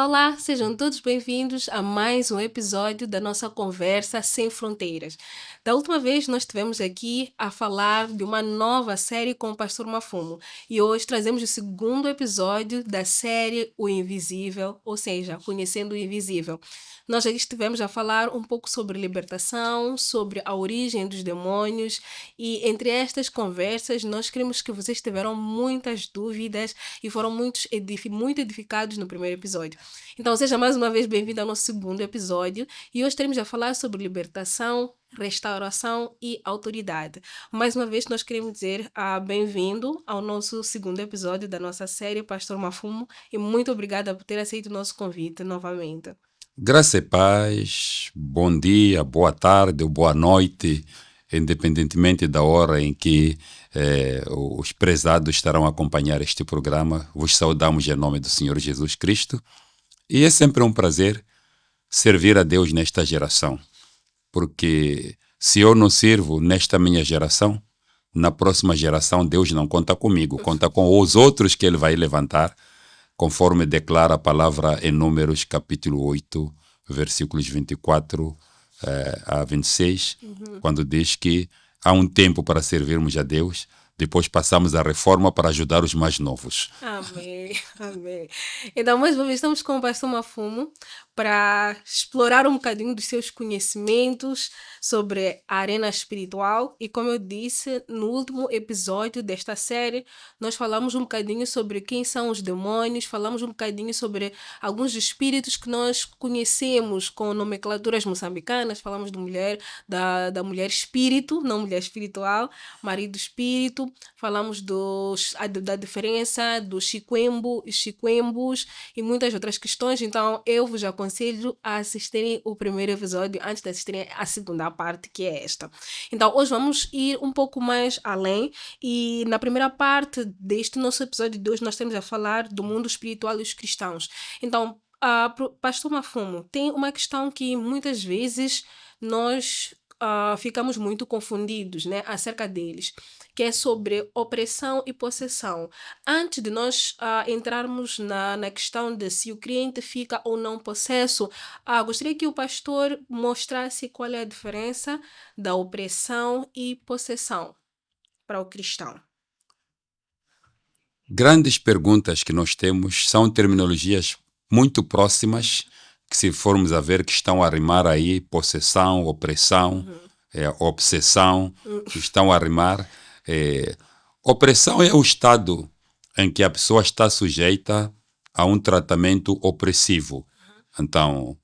Olá, sejam todos bem-vindos a mais um episódio da nossa Conversa Sem Fronteiras. Da última vez nós estivemos aqui a falar de uma nova série com o Pastor Mafumo e hoje trazemos o segundo episódio da série O Invisível, ou seja, Conhecendo o Invisível. Nós já estivemos a falar um pouco sobre libertação, sobre a origem dos demônios e entre estas conversas nós queremos que vocês tiveram muitas dúvidas e foram muito edificados no primeiro episódio. Então seja mais uma vez bem-vindo ao nosso segundo episódio e hoje teremos a falar sobre libertação, restauração e autoridade. Mais uma vez nós queremos dizer bem-vindo ao nosso segundo episódio da nossa série Pastor Mafumo e muito obrigada por ter aceito o nosso convite novamente. Graça e paz, bom dia, boa tarde ou boa noite, independentemente da hora em que os prezados estarão a acompanhar este programa. Vos saudamos em nome do Senhor Jesus Cristo e é sempre um prazer servir a Deus nesta geração, porque se eu não sirvo nesta minha geração, na próxima geração Deus não conta comigo, conta com os outros que Ele vai levantar, conforme declara a palavra em Números capítulo 8, versículos 24 a 26, quando diz que há um tempo para servirmos a Deus, depois passamos a reforma para ajudar os mais novos. Amém, amém. Então, mais uma vez, estamos com o Pastor Mafumo para explorar um bocadinho dos seus conhecimentos sobre a arena espiritual. E como eu disse, no último episódio desta série, nós falamos um bocadinho sobre quem são os demônios, falamos um bocadinho sobre alguns espíritos que nós conhecemos com nomenclaturas moçambicanas, falamos da mulher espírito, não mulher espiritual, marido espírito, falamos da diferença do chiquembos e muitas outras questões. Então, eu vos aconselho a assistirem o primeiro episódio antes de assistirem a segunda parte, que é esta. Então, hoje vamos ir um pouco mais além e na primeira parte deste nosso episódio de hoje nós temos a falar do mundo espiritual e os cristãos. Então, Pastor Mafumo, tem uma questão que muitas vezes nós ficamos muito confundidos, né, acerca deles, que é sobre opressão e possessão. Antes de nós entrarmos na questão de se o cliente fica ou não possesso, gostaria que o pastor mostrasse qual é a diferença da opressão e possessão para o cristão. Grandes perguntas que nós temos são terminologias muito próximas, que se formos a ver que estão a rimar aí, possessão, opressão, obsessão, que estão a rimar. Opressão é o estado em que a pessoa está sujeita a um tratamento opressivo. Então,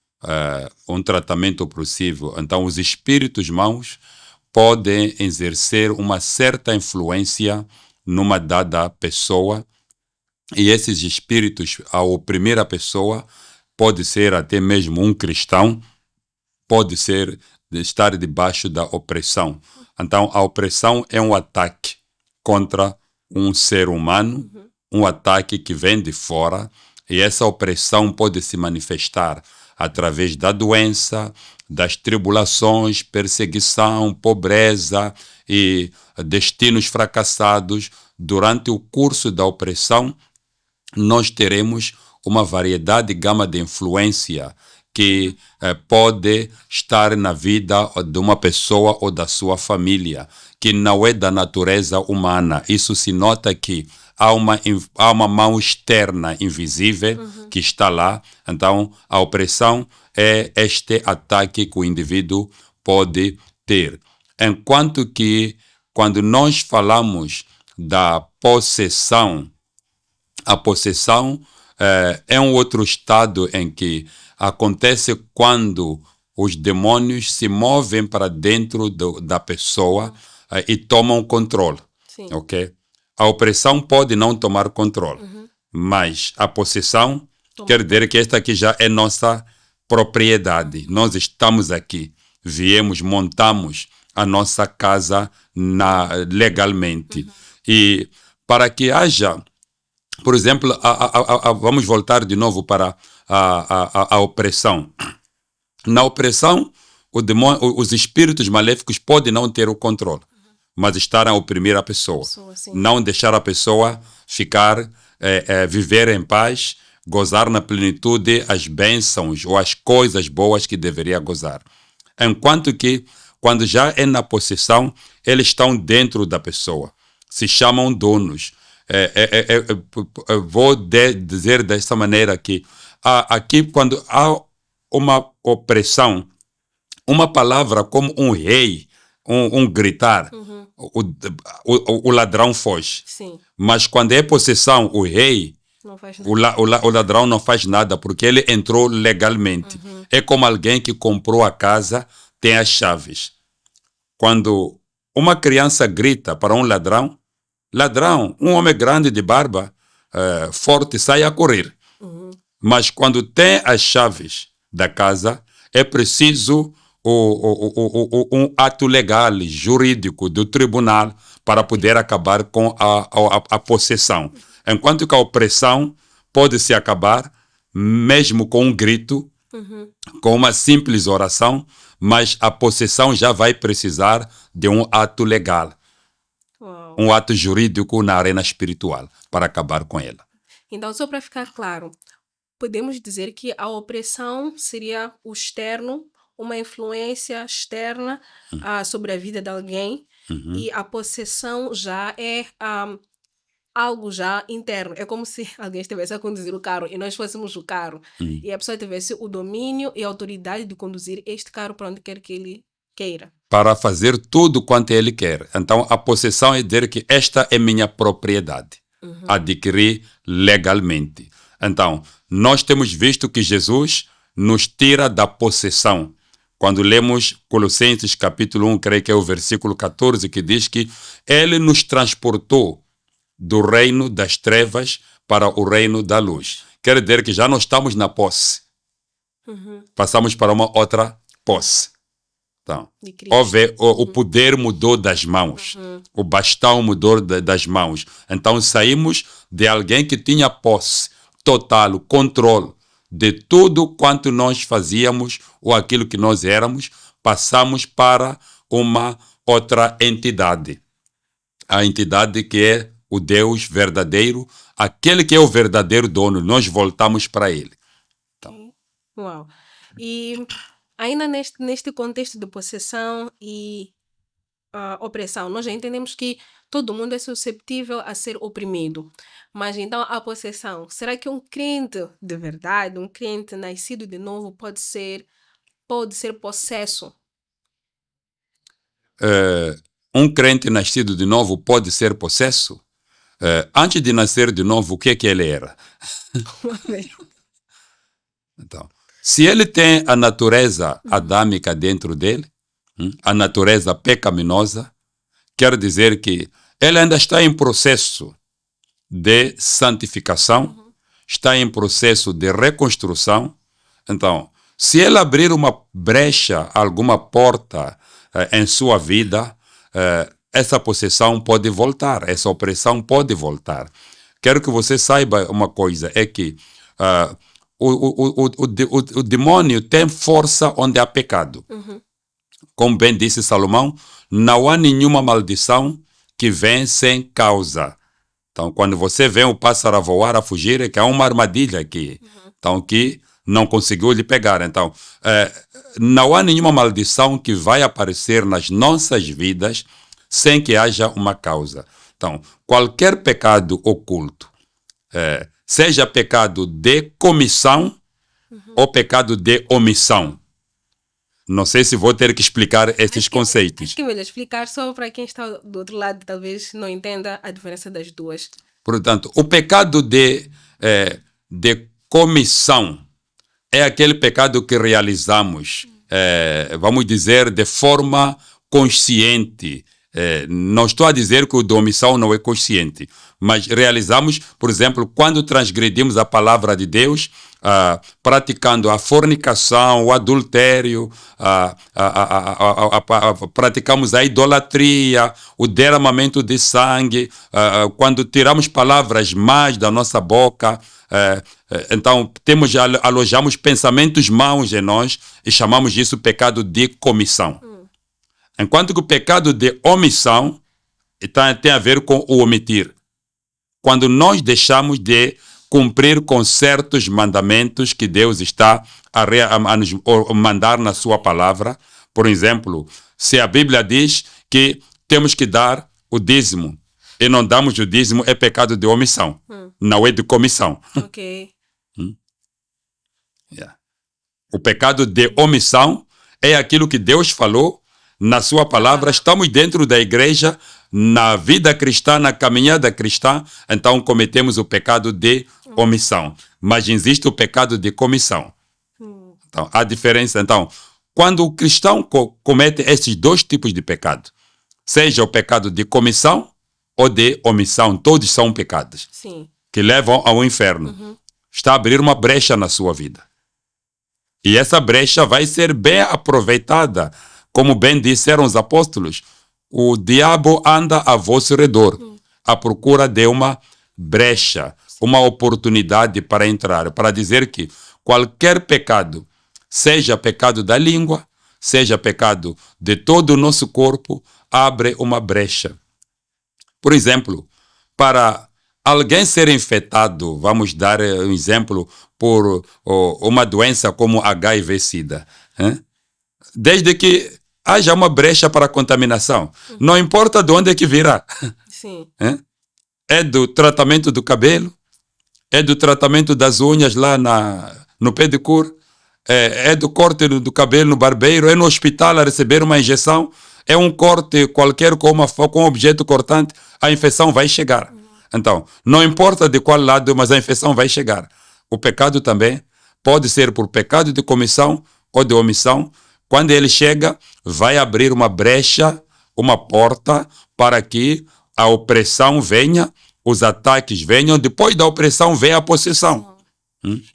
um tratamento opressivo. Então, os espíritos maus podem exercer uma certa influência numa dada pessoa e esses espíritos, ao oprimir a pessoa, pode ser até mesmo um cristão, pode ser de estar debaixo da opressão. Então, a opressão é um ataque contra um ser humano, um ataque que vem de fora, e essa opressão pode se manifestar através da doença, das tribulações, perseguição, pobreza e destinos fracassados. Durante o curso da opressão, nós teremos uma variedade e gama de influência que pode estar na vida de uma pessoa ou da sua família, que não é da natureza humana. Isso se nota que há uma mão externa invisível que está lá. Então, a opressão é este ataque que o indivíduo pode ter. Enquanto que, quando nós falamos da possessão, a possessão é um outro estado em que acontece quando os demônios se movem para dentro da pessoa e tomam controle. Okay? A opressão pode não tomar controle, mas a possessão quer dizer que esta aqui já é nossa propriedade. Nós estamos aqui, viemos, montamos a nossa casa legalmente. E para que haja, por exemplo, vamos voltar de novo para a opressão. Na opressão, os espíritos maléficos podem não ter o controle, mas estar a oprimir a pessoa. Não deixar a pessoa ficar, viver em paz, gozar na plenitude as bênçãos ou as coisas boas que deveria gozar. Enquanto que, quando já é na possessão, eles estão dentro da pessoa. Se chamam donos. Vou dizer dessa maneira que aqui, quando há uma opressão, uma palavra como um rei, um gritar, o ladrão foge. Sim. Mas quando é possessão, o rei, Não faz o ladrão não faz nada porque ele entrou legalmente. É como alguém que comprou a casa, tem as chaves. Quando uma criança grita para um ladrão, um homem grande de barba, forte, sai a correr. Mas quando tem as chaves da casa, é preciso um ato legal, jurídico do tribunal para poder acabar com a possessão. Enquanto que a opressão pode se acabar mesmo com um grito, com uma simples oração, mas a possessão já vai precisar de um ato legal, um ato jurídico na arena espiritual para acabar com ela. Então, só para ficar claro, podemos dizer que a opressão seria o externo, uma influência externa sobre a vida de alguém, e a possessão já é algo já interno. É como se alguém estivesse a conduzir o carro e nós fôssemos o carro, e a pessoa tivesse o domínio e a autoridade de conduzir este carro para onde quer que ele queira. Para fazer tudo quanto ele quer. Então, a possessão é dizer que esta é minha propriedade. Adquirir legalmente. Então, nós temos visto que Jesus nos tira da possessão. Quando lemos Colossenses capítulo 1, creio que é o versículo 14, que diz que ele nos transportou do reino das trevas para o reino da luz. Quer dizer que já não estamos na posse. Passamos para uma outra posse. Então, o poder mudou das mãos. O bastão mudou das mãos. Então, saímos de alguém que tinha posse total, o controle de tudo quanto nós fazíamos ou aquilo que nós éramos, passamos para uma outra entidade. A entidade que é o Deus verdadeiro, aquele que é o verdadeiro dono, nós voltamos para ele. Então. Uau! E ainda neste contexto de possessão e opressão, nós já entendemos que todo mundo é susceptível a ser oprimido. Mas então a possessão, será que um crente de verdade, um crente nascido de novo pode ser possesso? Um crente nascido de novo pode ser possesso? Antes de nascer de novo, o que ele era? Então, se ele tem a natureza adâmica dentro dele, a natureza pecaminosa, quer dizer que ele ainda está em processo de santificação, está em processo de reconstrução. Então, se ele abrir uma brecha, alguma porta em sua vida, essa possessão pode voltar, essa opressão pode voltar. Quero que você saiba uma coisa, é que o demônio tem força onde há pecado. Como bem disse Salomão, não há nenhuma maldição que vem sem causa. Então, quando você vê o pássaro a voar, a fugir, é que há uma armadilha aqui. Então, que não conseguiu lhe pegar. Então, não há nenhuma maldição que vai aparecer nas nossas vidas sem que haja uma causa. Então, qualquer pecado oculto, seja pecado de comissão ou pecado de omissão. Não sei se vou ter que explicar esses conceitos. Acho que é melhor explicar só para quem está do outro lado, talvez não entenda a diferença das duas. Portanto, o pecado de comissão é aquele pecado que realizamos, vamos dizer, de forma consciente. Não estou a dizer que o de omissão não é consciente, mas realizamos, por exemplo, quando transgredimos a palavra de Deus, praticando a fornicação, o adultério, praticamos a idolatria, o derramamento de sangue, quando tiramos palavras más da nossa boca, então alojamos pensamentos maus em nós e chamamos isso pecado de comissão. Enquanto que o pecado de omissão tem a ver com o omitir. Quando nós deixamos de cumprir com certos mandamentos que Deus está a nos mandar na sua palavra. Por exemplo, se a Bíblia diz que temos que dar o dízimo e não damos o dízimo, é pecado de omissão, não é de comissão. Ok. O pecado de omissão é aquilo que Deus falou na sua palavra. Estamos dentro da igreja, na vida cristã, na caminhada cristã, então cometemos o pecado de omissão. Mas existe o pecado de comissão. Então, a diferença, então, quando o cristão comete esses dois tipos de pecado, seja o pecado de comissão ou de omissão, todos são pecados. Sim. Que levam ao inferno. Está a abrir uma brecha na sua vida. E essa brecha vai ser bem aproveitada. Como bem disseram os apóstolos, o diabo anda a vosso redor, à procura de uma brecha, uma oportunidade para entrar, para dizer que qualquer pecado, seja pecado da língua, seja pecado de todo o nosso corpo, abre uma brecha. Por exemplo, para alguém ser infectado, vamos dar um exemplo, por uma doença como HIV-Sida, desde que haja uma brecha para a contaminação, não importa de onde é que virá. Sim. É do tratamento do cabelo, é do tratamento das unhas lá no pedicure, é do corte do cabelo no barbeiro, é no hospital a receber uma injeção, é um corte qualquer com um objeto cortante, a infecção vai chegar. Então, não importa de qual lado, mas a infecção vai chegar. O pecado também pode ser por pecado de comissão ou de omissão. Quando ele chega, vai abrir uma brecha, uma porta, para que a opressão venha, os ataques venham. Depois da opressão vem a possessão.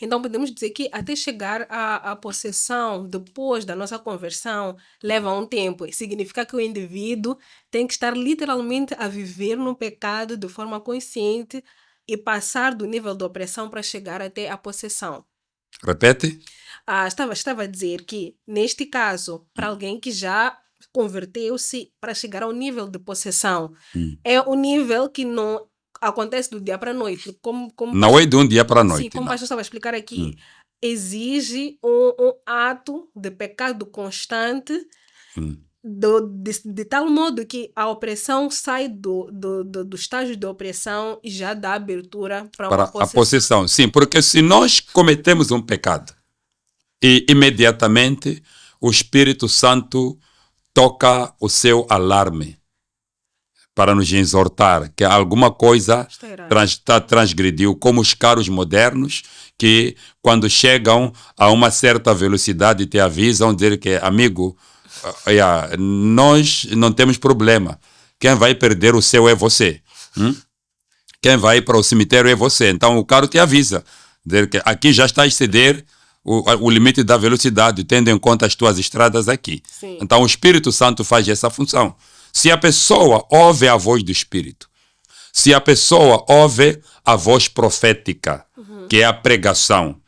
Então podemos dizer que até chegar à possessão, depois da nossa conversão, leva um tempo. Significa que o indivíduo tem que estar literalmente a viver no pecado de forma consciente e passar do nível de opressão para chegar até a possessão. Repete? Estava a dizer que, neste caso, para alguém que já converteu-se para chegar ao nível de possessão, é um nível que não acontece do dia para a noite. Não é de um dia para a noite. Sim, como o pastor estava a explicar aqui, exige um ato de pecado constante, de tal modo que a opressão sai do estágio de opressão e já dá abertura para uma possessão. A possessão. Sim, porque se nós cometemos um pecado e imediatamente o Espírito Santo toca o seu alarme para nos exortar que alguma coisa transgrediu, como os carros modernos que quando chegam a uma certa velocidade te avisam, dizer que, amigo, nós não temos problema, quem vai perder o céu é você, quem vai para o cemitério é você. Então o carro te avisa, dizer que aqui já está a exceder o limite da velocidade, tendo em conta as tuas estradas aqui. Sim. Então o Espírito Santo faz essa função. Se a pessoa ouve a voz do Espírito, se a pessoa ouve a voz profética, que é a pregação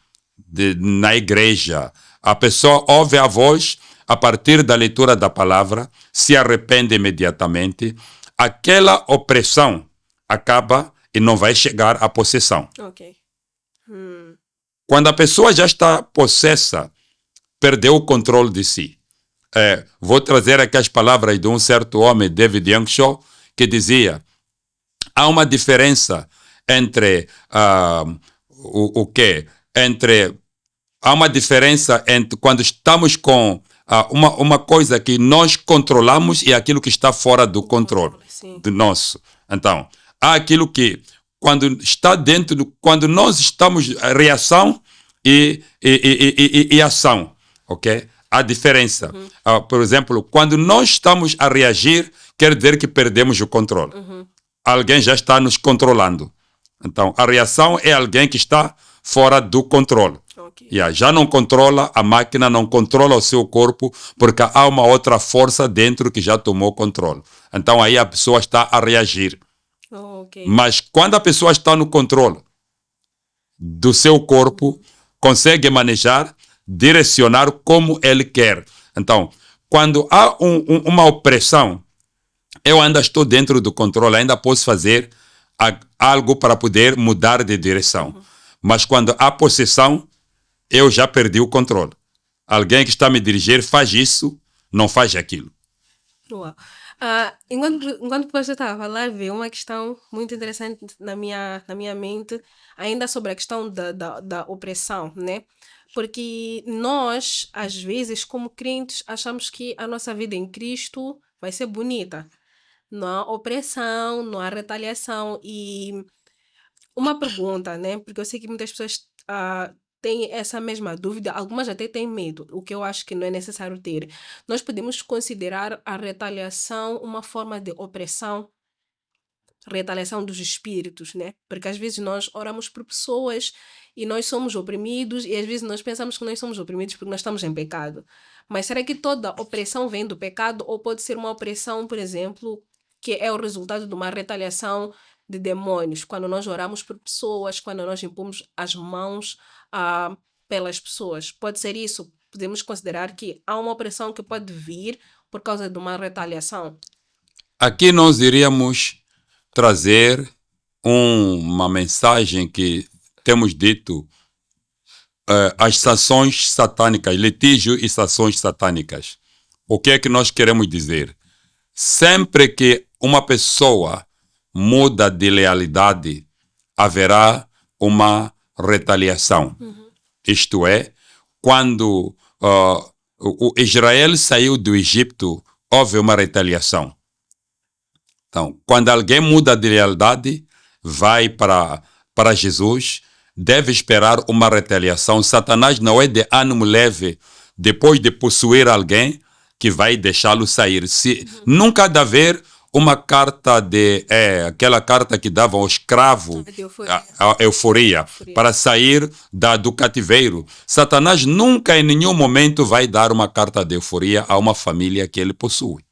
na igreja, a pessoa ouve a voz a partir da leitura da palavra, se arrepende imediatamente, aquela opressão acaba e não vai chegar à possessão. Ok. Quando a pessoa já está possessa, perdeu o controle de si. Vou trazer aqui as palavras de um certo homem, David Youngshaw, que dizia: há uma diferença entre há uma diferença entre quando estamos com uma coisa que nós controlamos e aquilo que está fora do controle do nosso. Então, há aquilo que quando está dentro, quando nós estamos reação e ação, ok? A diferença. Por exemplo, quando nós estamos a reagir, quer dizer que perdemos o controle. Alguém já está nos controlando. Então, a reação é alguém que está fora do controle. Okay. Já não controla, a máquina não controla o seu corpo, porque há uma outra força dentro que já tomou controle. Então, aí a pessoa está a reagir. Okay. Mas quando a pessoa está no controle do seu corpo, consegue manejar, direcionar como ele quer. Então, quando há uma opressão, eu ainda estou dentro do controle, ainda posso fazer algo para poder mudar de direção. Mas quando há possessão, eu já perdi o controle. Alguém que está a me dirigir faz isso, não faz aquilo. Uau. Enquanto você estava a falar, veio uma questão muito interessante na minha mente, ainda sobre a questão da opressão, né? Porque nós, às vezes, como crentes, achamos que a nossa vida em Cristo vai ser bonita. Não há opressão, não há retaliação. E uma pergunta, né? Porque eu sei que muitas pessoas têm essa mesma dúvida, algumas até têm medo, o que eu acho que não é necessário ter. Nós podemos considerar a retaliação uma forma de opressão, retaliação dos espíritos, né? Porque às vezes nós oramos por pessoas e nós somos oprimidos, e às vezes nós pensamos que nós somos oprimidos porque nós estamos em pecado. Mas será que toda opressão vem do pecado, ou pode ser uma opressão, por exemplo, que é o resultado de uma retaliação de demônios, quando nós oramos por pessoas, quando nós impomos as mãos pelas pessoas? Pode ser isso. Podemos considerar que há uma opressão que pode vir por causa de uma retaliação. Aqui nós iríamos trazer uma mensagem que temos dito, as sanções satânicas, litígio e sanções satânicas. O que é que nós queremos dizer? Sempre que uma pessoa muda de lealidade, haverá uma retaliação. Isto é, quando o Israel saiu do Egito, houve uma retaliação. Então, quando alguém muda de lealdade, vai para Jesus, deve esperar uma retaliação. Satanás não é de ânimo leve, depois de possuir alguém, que vai deixá-lo sair. Nunca há de haver uma carta aquela carta que dava ao escravo, a euforia, para sair do cativeiro. Satanás nunca, em nenhum momento, vai dar uma carta de euforia a uma família que ele possui,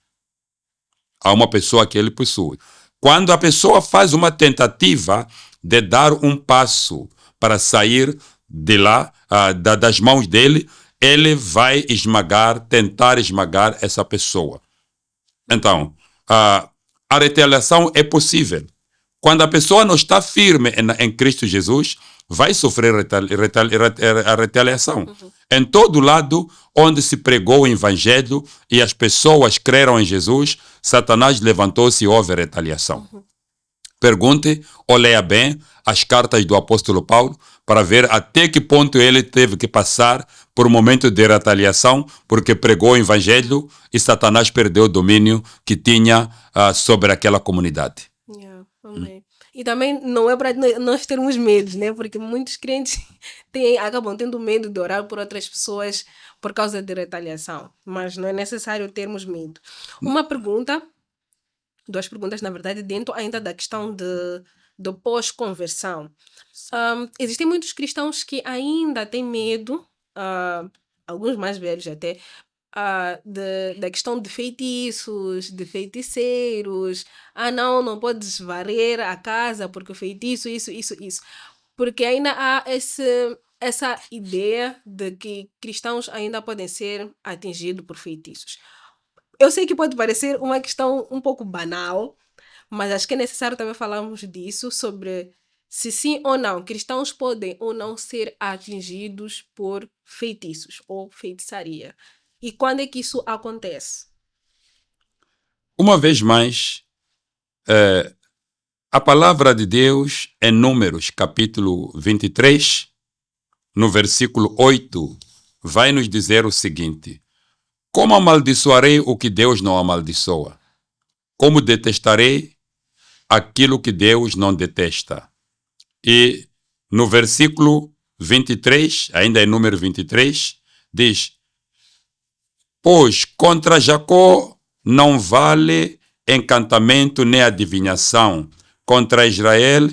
a uma pessoa que ele possui. Quando a pessoa faz uma tentativa de dar um passo para sair de lá, das mãos dele, ele vai tentar esmagar essa pessoa. Então, a retaliação é possível. Quando a pessoa não está firme em Cristo Jesus, vai sofrer a retaliação. Em todo lado onde se pregou o Evangelho e as pessoas creram em Jesus, Satanás levantou-se e houve retaliação. Pergunte ou leia bem as cartas do apóstolo Paulo para ver até que ponto ele teve que passar por um momento de retaliação, porque pregou o Evangelho e Satanás perdeu o domínio que tinha sobre aquela comunidade. E também não é para nós termos medo, né? Porque muitos crentes acabam tendo medo de orar por outras pessoas por causa de retaliação. Mas não é necessário termos medo. Duas perguntas, na verdade, dentro ainda da questão de pós-conversão. Existem muitos cristãos que ainda têm medo, alguns mais velhos até, da questão de feitiços, de feiticeiros. Não podes varrer a casa porque o feitiço, isso. Porque ainda há essa ideia de que cristãos ainda podem ser atingidos por feitiços. Eu sei que pode parecer uma questão um pouco banal, mas acho que é necessário também falarmos disso, sobre se sim ou não, cristãos podem ou não ser atingidos por feitiços ou feitiçaria. E quando é que isso acontece? Uma vez mais, a palavra de Deus em Números, capítulo 23, no versículo 8, vai nos dizer o seguinte: como amaldiçoarei o que Deus não amaldiçoa? Como detestarei aquilo que Deus não detesta? E no versículo 23, ainda em número 23, diz: pois contra Jacó não vale encantamento nem adivinhação. Contra Israel,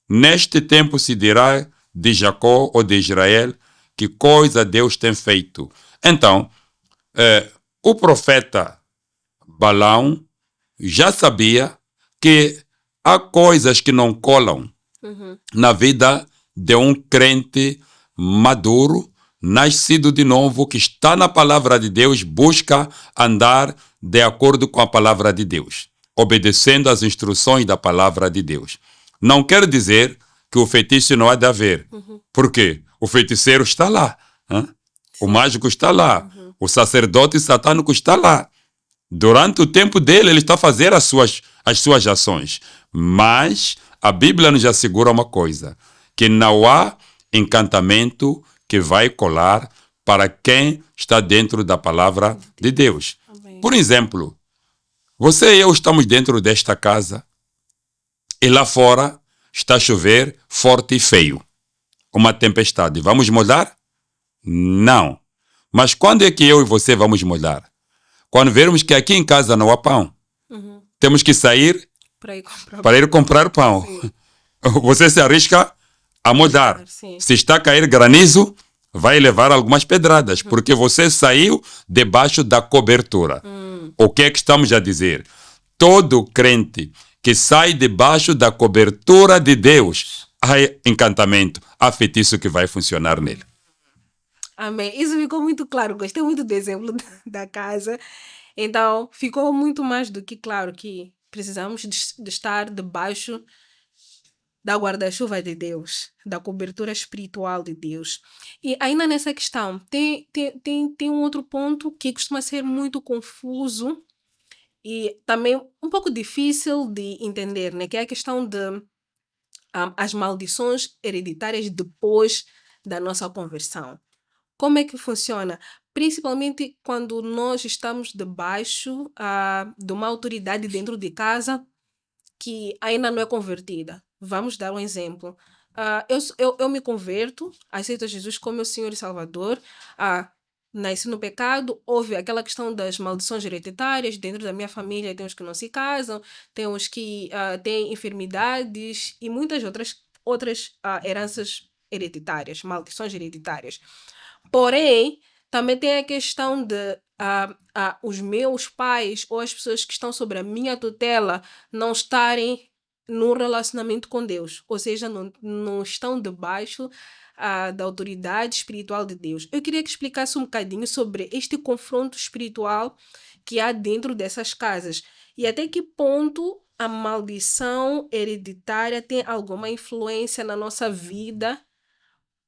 neste tempo se dirá de Jacó ou de Israel, que coisa Deus tem feito. Então, o profeta Balaão já sabia que há coisas que não colam na vida de um crente maduro, nascido de novo, que está na palavra de Deus, busca andar de acordo com a palavra de Deus, obedecendo às instruções da palavra de Deus. Não quer dizer que o feitiço não há de haver. Por quê? O feiticeiro está lá. O mágico está lá. O sacerdote satânico está lá. Durante o tempo dele, ele está a fazer as suas ações. Mas a Bíblia nos assegura uma coisa, que não há encantamento que vai colar para quem está dentro da palavra de Deus. Amém. Por exemplo, você e eu estamos dentro desta casa e lá fora está a chover forte e feio. Uma tempestade. Vamos mudar? Não. Mas quando é que eu e você vamos mudar? Quando vermos que aqui em casa não há pão. Temos que sair para ir comprar pão. Sim. Você se arrisca a mudar. Sim. Se está a cair granizo, vai levar algumas pedradas, porque você saiu debaixo da cobertura. O que é que estamos a dizer? Todo crente que sai debaixo da cobertura de Deus, há encantamento, há feitiço que vai funcionar nele. Amém. Isso ficou muito claro. Gostei muito do exemplo da casa. Então, ficou muito mais do que claro que precisamos de estar debaixo da guarda-chuva de Deus, da cobertura espiritual de Deus. E ainda nessa questão, tem um outro ponto que costuma ser muito confuso e também um pouco difícil de entender, né? Que é a questão de as maldições hereditárias depois da nossa conversão. Como é que funciona? Principalmente quando nós estamos debaixo de uma autoridade dentro de casa que ainda não é convertida. Vamos dar um exemplo. Eu me converto, aceito Jesus como meu Senhor e Salvador, nasci no pecado, houve aquela questão das maldições hereditárias, dentro da minha família tem os que não se casam, tem os que têm enfermidades e muitas outras heranças hereditárias, maldições hereditárias. Porém, também tem a questão de os meus pais ou as pessoas que estão sobre a minha tutela não estarem num relacionamento com Deus, ou seja, não estão debaixo da autoridade espiritual de Deus. Eu queria que explicasse um bocadinho sobre este confronto espiritual que há dentro dessas casas e até que ponto a maldição hereditária tem alguma influência na nossa vida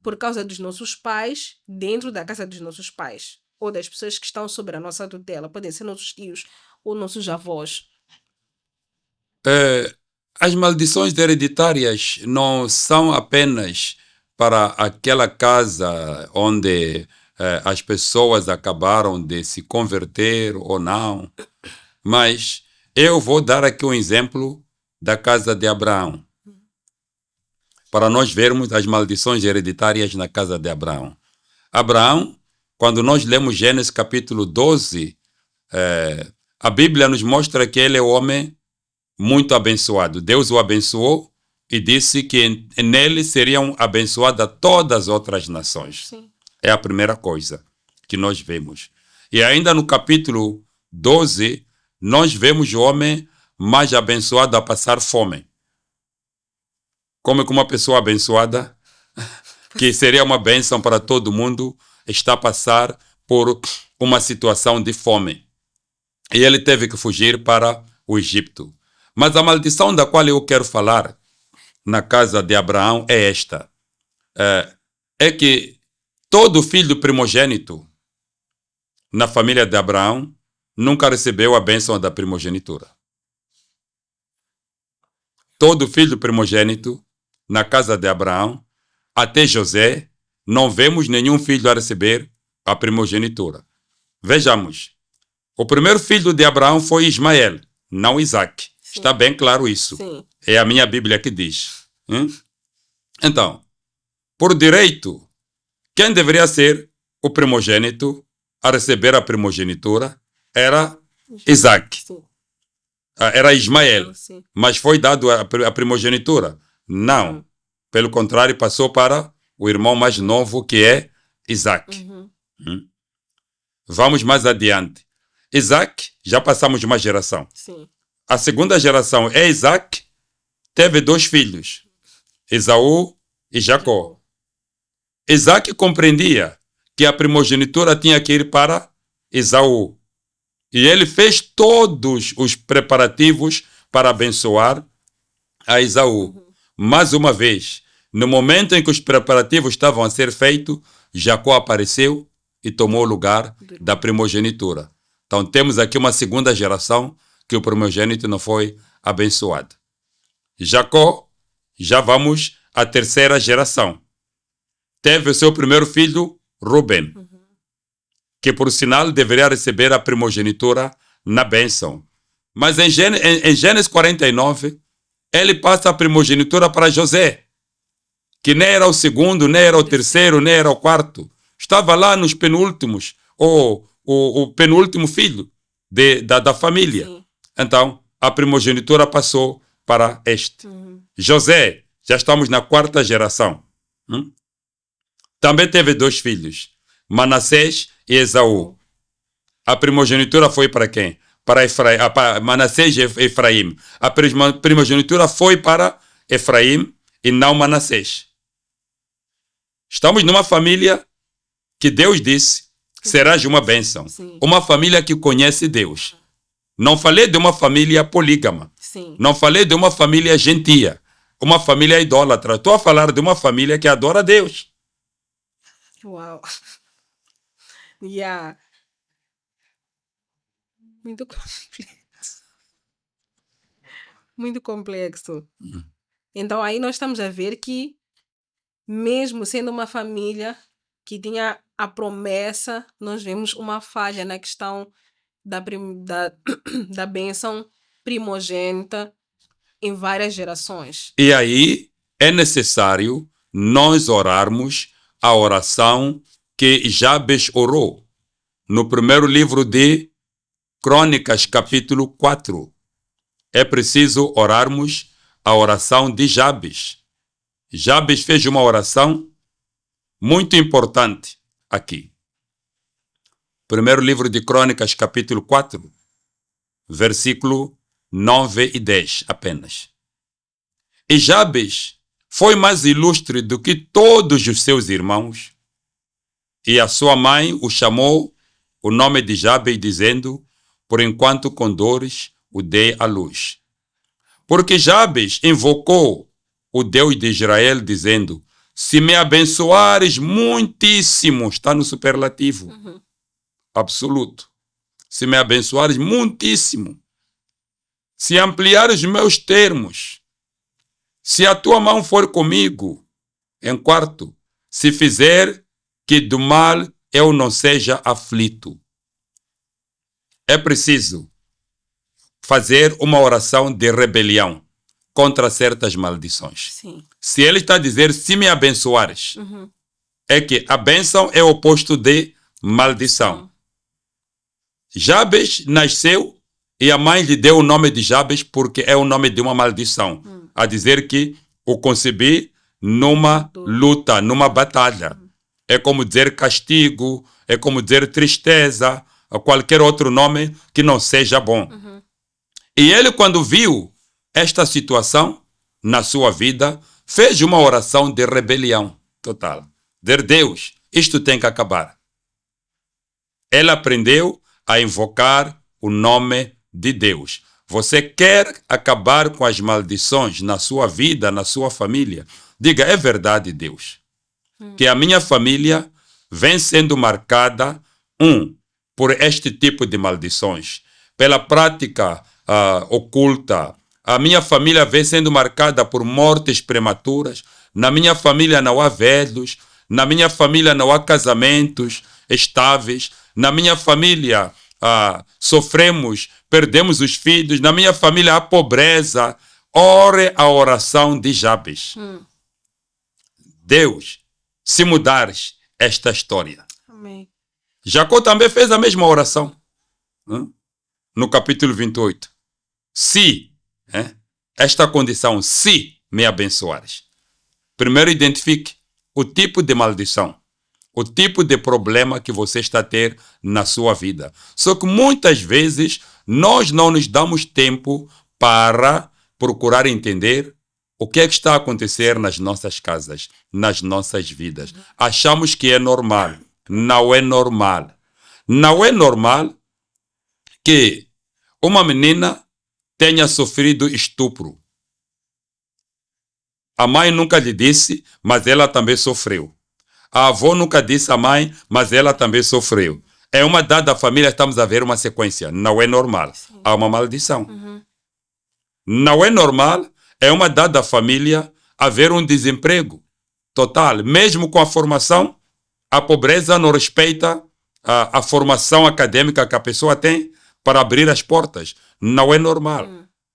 por causa dos nossos pais, dentro da casa dos nossos pais, ou das pessoas que estão sob a nossa tutela, podem ser nossos tios ou nossos avós. As maldições hereditárias não são apenas para aquela casa onde as pessoas acabaram de se converter ou não, mas eu vou dar aqui um exemplo da casa de Abraão, para nós vermos as maldições hereditárias na casa de Abraão. Abraão, quando nós lemos Gênesis capítulo 12, a Bíblia nos mostra que ele é um homem muito abençoado. Deus o abençoou e disse que nele seriam abençoadas todas as outras nações. Sim. É a primeira coisa que nós vemos. E ainda no capítulo 12, nós vemos o homem mais abençoado a passar fome. Como que uma pessoa abençoada, que seria uma bênção para todo mundo, está a passar por uma situação de fome. E ele teve que fugir para o Egito. Mas a maldição da qual eu quero falar na casa de Abraão é esta. É que todo filho primogênito na família de Abraão nunca recebeu a bênção da primogenitura. Todo filho primogênito na casa de Abraão, até José, não vemos nenhum filho a receber a primogenitura. Vejamos. O primeiro filho de Abraão foi Ismael, não Isaac. Sim. Está bem claro isso. Sim. É a minha Bíblia que diz. Então, por direito, quem deveria ser o primogênito a receber a primogenitura era Isaac. Sim. Era Ismael. Sim. Mas foi dado a primogenitura? Não. Pelo contrário, passou para o irmão mais novo, que é Isaac. Vamos mais adiante. Isaac, já passamos uma geração. Sim. A segunda geração é Isaac, teve 2 filhos, Esaú e Jacó. Isaac compreendia que a primogenitura tinha que ir para Esaú. E ele fez todos os preparativos para abençoar a Esaú. Mais uma vez, No momento em que os preparativos estavam a ser feitos, Jacó apareceu e tomou o lugar da primogenitura. Então temos aqui uma segunda geração que o primogênito não foi abençoado. Jacó, já vamos à terceira geração. Teve o seu primeiro filho, Ruben, que por sinal deveria receber a primogenitura na bênção. Mas em Gênesis 49, ele passa a primogenitura para José, que nem era o segundo, nem era o terceiro, nem era o quarto. Estava lá nos penúltimos, ou o penúltimo filho da família. Sim. Então, a primogenitura passou para este. José, já estamos na quarta geração. Também teve 2 filhos, Manassés e Esaú. A primogenitura foi para quem? Para Manassés e Efraim. A primogenitura foi para Efraim e não Manassés. Estamos numa família que Deus disse, serás uma bênção. Sim. Uma família que conhece Deus. Não falei de uma família polígama. Sim. Não falei de uma família gentia. Uma família idólatra. Estou a falar de uma família que adora Deus. Uau. Yeah. Muito complexo. Muito complexo. Então aí nós estamos a ver que, mesmo sendo uma família que tinha a promessa, nós vemos uma falha na questão da bênção primogênita em várias gerações. E aí é necessário nós orarmos a oração que Jabes orou no primeiro livro de Crônicas, capítulo 4. É preciso orarmos a oração de Jabes. Jabes fez uma oração muito importante aqui. Primeiro livro de Crônicas, capítulo 4, versículo 9 e 10 apenas. E Jabes foi mais ilustre do que todos os seus irmãos, e a sua mãe o chamou o nome de Jabes, dizendo, por enquanto com dores o dei à luz. Porque Jabes invocou o Deus de Israel, dizendo, se me abençoares muitíssimo, está no superlativo, absoluto, se me abençoares muitíssimo, se ampliares meus termos, se a tua mão for comigo, em quarto, se fizer que do mal eu não seja aflito. É preciso fazer uma oração de rebelião contra certas maldições. Sim. Se ele está a dizer, se me abençoares, é que a bênção é o oposto de maldição. Jabes nasceu e a mãe lhe deu o nome de Jabes porque é o nome de uma maldição. A dizer que o concebi numa luta, numa batalha. É como dizer castigo, é como dizer tristeza, ou qualquer outro nome que não seja bom. E ele, quando viu esta situação na sua vida, fez uma oração de rebelião total. Dizer, Deus, isto tem que acabar. Ele aprendeu a invocar o nome de Deus. Você quer acabar com as maldições na sua vida, na sua família? Diga, é verdade, Deus, que a minha família vem sendo marcada, por este tipo de maldições, pela prática oculta. A minha família vem sendo marcada por mortes prematuras. Na minha família não há velhos. Na minha família não há casamentos estáveis. Na minha família sofremos, perdemos os filhos. Na minha família há pobreza. Ore a oração de Jabes. Deus, se mudares esta história. Amém. Jacó também fez a mesma oração. No capítulo 28. Se, esta condição, se me abençoares. Primeiro identifique o tipo de maldição, o tipo de problema que você está a ter na sua vida. Só que muitas vezes nós não nos damos tempo para procurar entender o que é que está a acontecer nas nossas casas, nas nossas vidas. Achamos que é normal. Não é normal. Não é normal que uma menina tenha sofrido estupro. A mãe nunca lhe disse, mas ela também sofreu. A avó nunca disse à mãe, mas ela também sofreu. É uma dada família, estamos a ver uma sequência. Não é normal. Sim. Há uma maldição. Não é normal, é uma dada família haver um desemprego total. Mesmo com a formação, a pobreza não respeita a formação acadêmica que a pessoa tem para abrir as portas. Não é normal.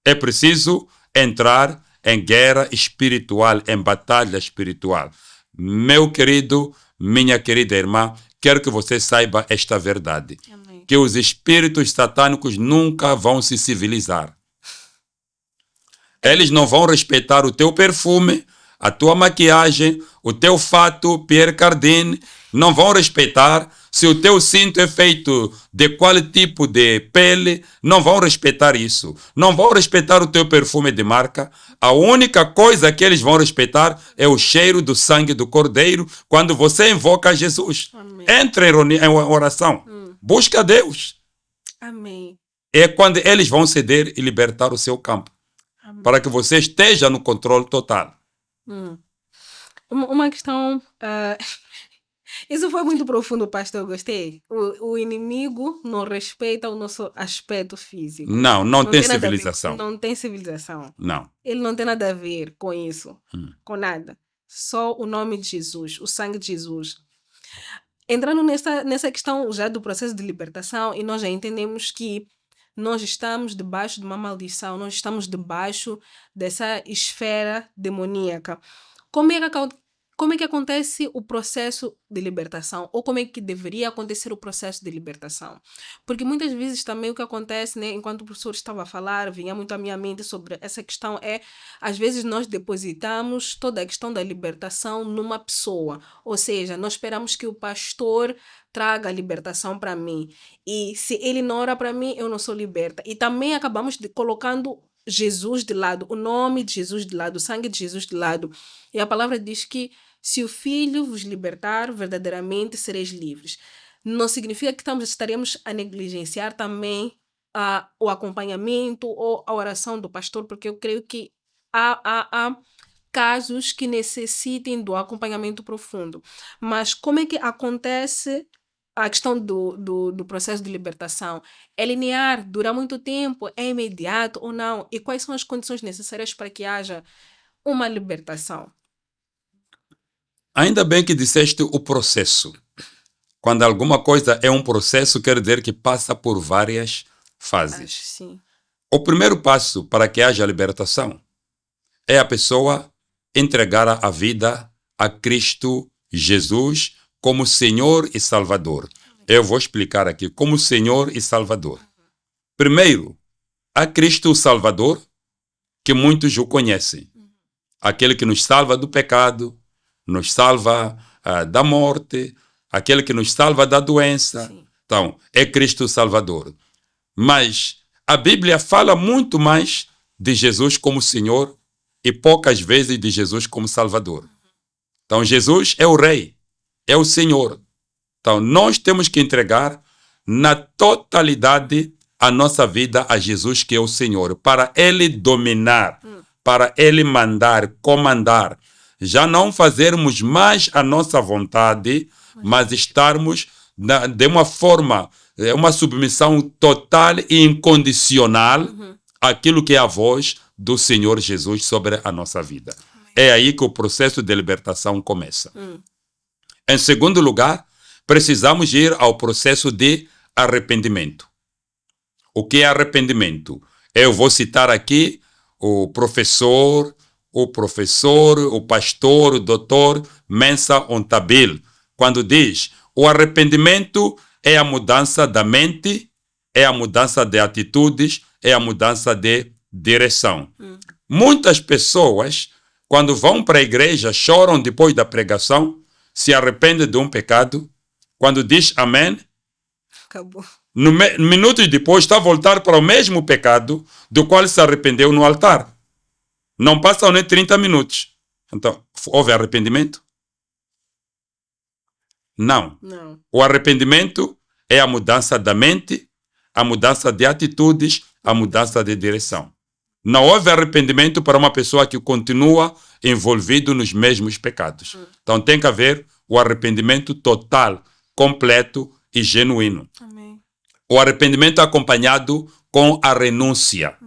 É preciso entrar em guerra espiritual, em batalha espiritual. Meu querido, minha querida irmã, quero que você saiba esta verdade. Amém. Que os espíritos satânicos nunca vão se civilizar. Eles não vão respeitar o teu perfume, a tua maquiagem, o teu fato, Pierre Cardin. Não vão respeitar se o teu cinto é feito de qual tipo de pele. Não vão respeitar isso. Não vão respeitar o teu perfume de marca. A única coisa que eles vão respeitar é o cheiro do sangue do Cordeiro quando você invoca Jesus. Amém. Entre em oração. Busca Deus. Amém. É quando eles vão ceder e libertar o seu campo. Amém. Para que você esteja no controle total. Uma questão. Isso foi muito profundo, pastor. Eu gostei. O inimigo não respeita o nosso aspecto físico. Não tem nada a ver- civilização. Não tem civilização. Não. Ele não tem nada a ver com isso. Com nada. Só o nome de Jesus, o sangue de Jesus. Entrando nessa questão já do processo de libertação, e nós já entendemos que nós estamos debaixo de uma maldição, nós estamos debaixo dessa esfera demoníaca. Como é que acontece o processo de libertação? Ou como é que deveria acontecer o processo de libertação? Porque muitas vezes também o que acontece, né, enquanto o professor estava a falar, vinha muito à minha mente sobre essa questão, às vezes nós depositamos toda a questão da libertação numa pessoa. Ou seja, nós esperamos que o pastor traga a libertação para mim. E se ele não ora para mim, eu não sou liberta. E também acabamos colocando Jesus de lado, o nome de Jesus de lado, o sangue de Jesus de lado. E a palavra diz que se o Filho vos libertar, verdadeiramente sereis livres. Não significa que estaremos a negligenciar também o acompanhamento ou a oração do pastor, porque eu creio que há casos que necessitem do acompanhamento profundo. Mas como é que acontece a questão do processo de libertação? É linear? Dura muito tempo? É imediato ou não? E quais são as condições necessárias para que haja uma libertação? Ainda bem que disseste o processo. Quando alguma coisa é um processo, quer dizer que passa por várias fases. Sim. O primeiro passo para que haja libertação é a pessoa entregar a vida a Cristo Jesus como Senhor e Salvador. Eu vou explicar aqui como Senhor e Salvador. Primeiro, a Cristo Salvador, que muitos o conhecem. Aquele que nos salva do pecado, nos salva da morte, aquele que nos salva da doença. Sim. Então, é Cristo Salvador. Mas a Bíblia fala muito mais de Jesus como Senhor e poucas vezes de Jesus como Salvador. Então, Jesus é o Rei, é o Senhor. Então, nós temos que entregar na totalidade a nossa vida a Jesus, que é o Senhor, para Ele dominar, para Ele mandar, comandar. Já não fazermos mais a nossa vontade, mas estarmos de uma forma, uma submissão total e incondicional àquilo que é a voz do Senhor Jesus sobre a nossa vida. É aí que o processo de libertação começa. Em segundo lugar, precisamos ir ao processo de arrependimento. O que é arrependimento? Eu vou citar aqui o professor, o pastor, o doutor Mensa Ontabil, quando diz: o arrependimento é a mudança da mente, é a mudança de atitudes, é a mudança de direção. Muitas pessoas, quando vão para a igreja, choram depois da pregação, se arrependem de um pecado. Quando diz amém, Acabou. Minutos depois está a voltar para o mesmo pecado do qual se arrependeu no altar. Não passam nem 30 minutos. Então, houve arrependimento? Não. O arrependimento é a mudança da mente, a mudança de atitudes, a mudança de direção. Não houve arrependimento para uma pessoa que continua envolvidos nos mesmos pecados. Então tem que haver o arrependimento total, completo e genuíno. Amém. O arrependimento acompanhado com a renúncia.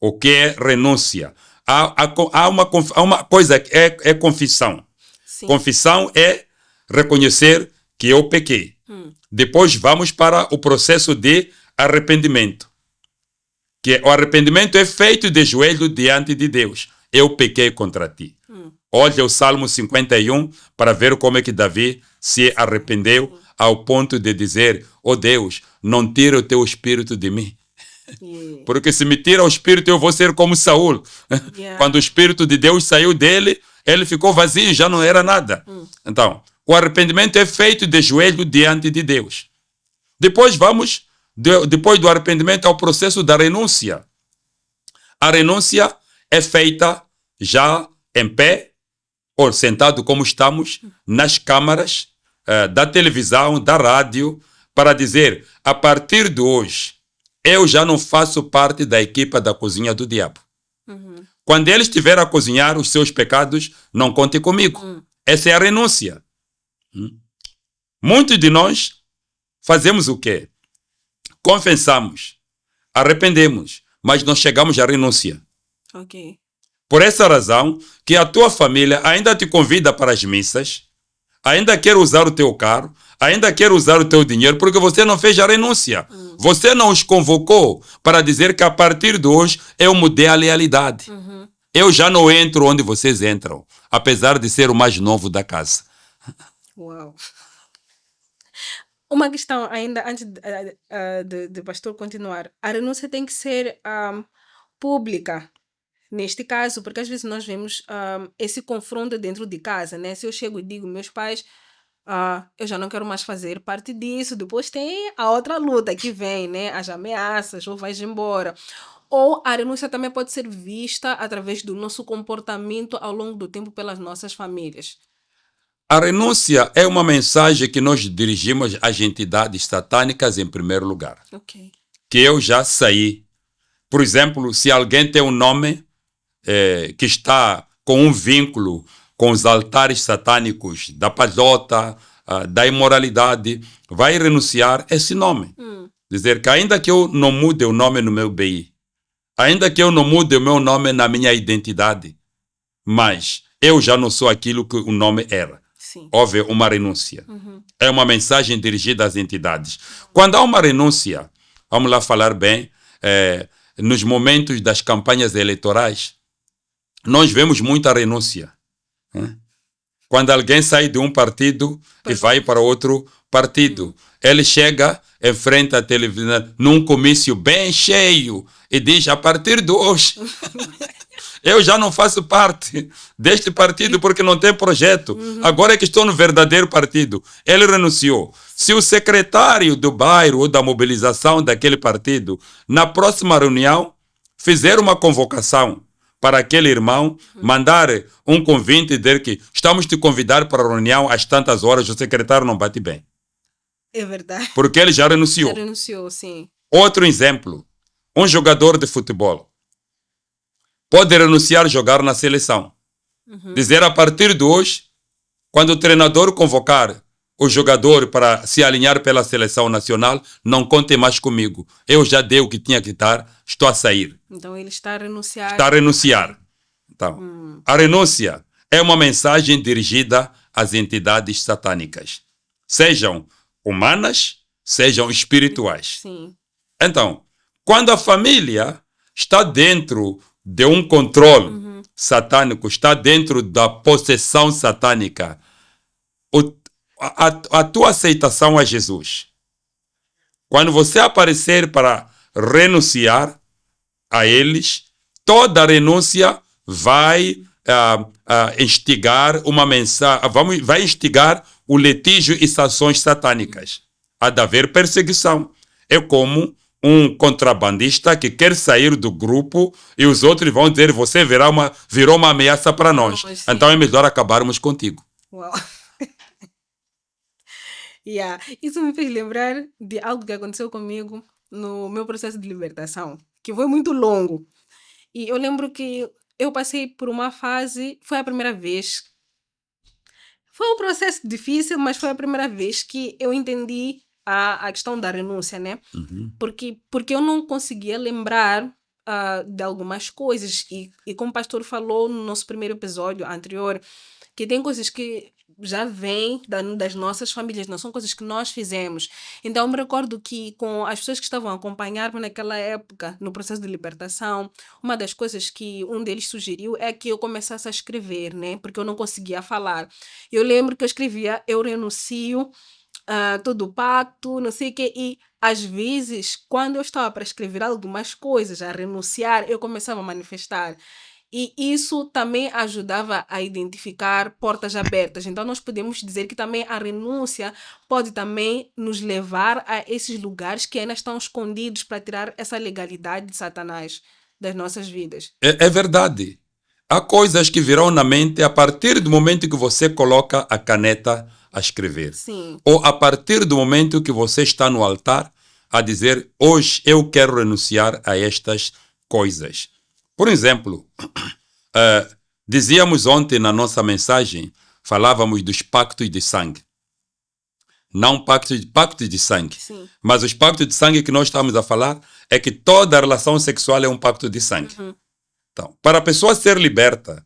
O que é renúncia? Há uma coisa que é confissão. Sim. Confissão é reconhecer que eu pequei. Depois vamos para o processo de arrependimento. Que o arrependimento é feito de joelho diante de Deus. Eu pequei contra ti. Olha o Salmo 51 para ver como é que Davi se arrependeu ao ponto de dizer: oh Deus, não tira o teu espírito de mim. Yeah. Porque se me tira o espírito, eu vou ser como Saul. Yeah. Quando o espírito de Deus saiu dele, ele ficou vazio, já não era nada. Então, o arrependimento é feito de joelho diante de Deus. Depois vamos, depois do arrependimento, ao processo da renúncia. A renúncia é feita já em pé, ou sentado como estamos, nas câmaras da televisão, da rádio, para dizer: a partir de hoje, eu já não faço parte da equipa da cozinha do diabo. Quando ele estiver a cozinhar os seus pecados, não conte comigo. Essa é a renúncia. Muitos de nós fazemos o quê? Confessamos, arrependemos, mas não chegamos à renúncia. Ok. Por essa razão que a tua família ainda te convida para as missas, ainda quer usar o teu carro, ainda quer usar o teu dinheiro, porque você não fez a renúncia. Você não os convocou para dizer que a partir de hoje eu mudei a lealidade. Eu já não entro onde vocês entram, apesar de ser o mais novo da casa. Uau. Uma questão ainda, antes de pastor continuar. A renúncia tem que ser pública, neste caso, porque às vezes nós vemos esse confronto dentro de casa, né? Se eu chego e digo, meus pais, eu já não quero mais fazer parte disso, depois tem a outra luta que vem, né? As ameaças, ou vais embora. Ou a renúncia também pode ser vista através do nosso comportamento ao longo do tempo pelas nossas famílias. A renúncia é uma mensagem que nós dirigimos às entidades satânicas em primeiro lugar. Ok. Que eu já saí. Por exemplo, se alguém tem um nome que está com um vínculo com os altares satânicos da palhota, da imoralidade, vai renunciar esse nome. Dizer que ainda que eu não mude o nome no meu BI, ainda que eu não mude o meu nome na minha identidade, mas eu já não sou aquilo que o nome era. Sim. Houve uma renúncia. É uma mensagem dirigida às entidades. Quando há uma renúncia, vamos lá falar bem, nos momentos das campanhas eleitorais, nós vemos muita renúncia. Quando alguém sai de um partido e vai para outro partido, ele chega, enfrenta a televisão num comício bem cheio e diz: a partir de hoje eu já não faço parte deste partido porque não tem projeto. Agora é que estou no verdadeiro partido. Ele renunciou. Se o secretário do bairro ou da mobilização daquele partido, na próxima reunião, fizer uma convocação para aquele irmão, mandar um convite e dizer que estamos te convidar para a reunião às tantas horas, o secretário não bate bem. É verdade. Porque ele já renunciou. Já renunciou, sim. Outro exemplo, um jogador de futebol pode renunciar a jogar na seleção. Dizer: a partir de hoje, quando o treinador convocar o jogador para se alinhar pela seleção nacional, não contem mais comigo. Eu já dei o que tinha que dar, estou a sair. Então ele está a renunciar. Está a renunciar. Então, a renúncia é uma mensagem dirigida às entidades satânicas. Sejam humanas, sejam espirituais. Sim. Então, quando a família está dentro de um controle satânico, está dentro da possessão satânica, a tua aceitação a Jesus, quando você aparecer para renunciar a eles, toda a renúncia vai instigar uma mensagem, vai instigar o litígio e sanções satânicas. Há de haver perseguição. É como um contrabandista que quer sair do grupo e os outros vão dizer: você virou uma ameaça para nós. Então é melhor acabarmos contigo. Uau. Isso me fez lembrar de algo que aconteceu comigo no meu processo de libertação, que foi muito longo. E eu lembro que eu passei por uma fase, foi a primeira vez. Foi um processo difícil, mas foi a primeira vez que eu entendi a questão da renúncia, né? Uhum. Porque eu não conseguia lembrar de algumas coisas. E como o pastor falou no nosso primeiro episódio anterior, que tem coisas que já vêm das nossas famílias, não são coisas que nós fizemos. Então, eu me recordo que com as pessoas que estavam a acompanhar-me naquela época, no processo de libertação, uma das coisas que um deles sugeriu é que eu começasse a escrever, né? Porque eu não conseguia falar. Eu lembro que eu escrevia, eu renuncio todo o pacto, não sei o quê, e às vezes, quando eu estava para escrever algumas coisas, a renunciar, eu começava a manifestar. E isso também ajudava a identificar portas abertas. Então, nós podemos dizer que também a renúncia pode também nos levar a esses lugares que ainda estão escondidos para tirar essa legalidade de Satanás das nossas vidas. É verdade. Há coisas que virão na mente a partir do momento que você coloca a caneta a escrever. Sim. Ou a partir do momento que você está no altar a dizer, hoje eu quero renunciar a estas coisas. Por exemplo, dizíamos ontem na nossa mensagem, falávamos dos pactos de sangue. Não pactos de sangue. Sim. Mas os pactos de sangue que nós estamos a falar é que toda relação sexual é um pacto de sangue. Uhum. Então, para a pessoa ser liberta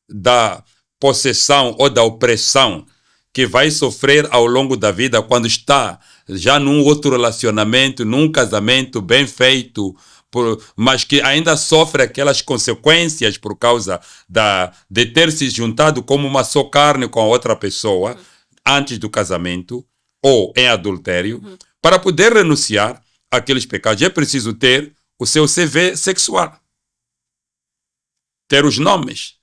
da possessão ou da opressão que vai sofrer ao longo da vida quando está já num outro relacionamento, num casamento bem feito, mas que ainda sofre aquelas consequências por causa de ter se juntado como uma só carne com a outra pessoa antes do casamento ou em adultério, para poder renunciar àqueles pecados é preciso ter o seu CV sexual. Ter os nomes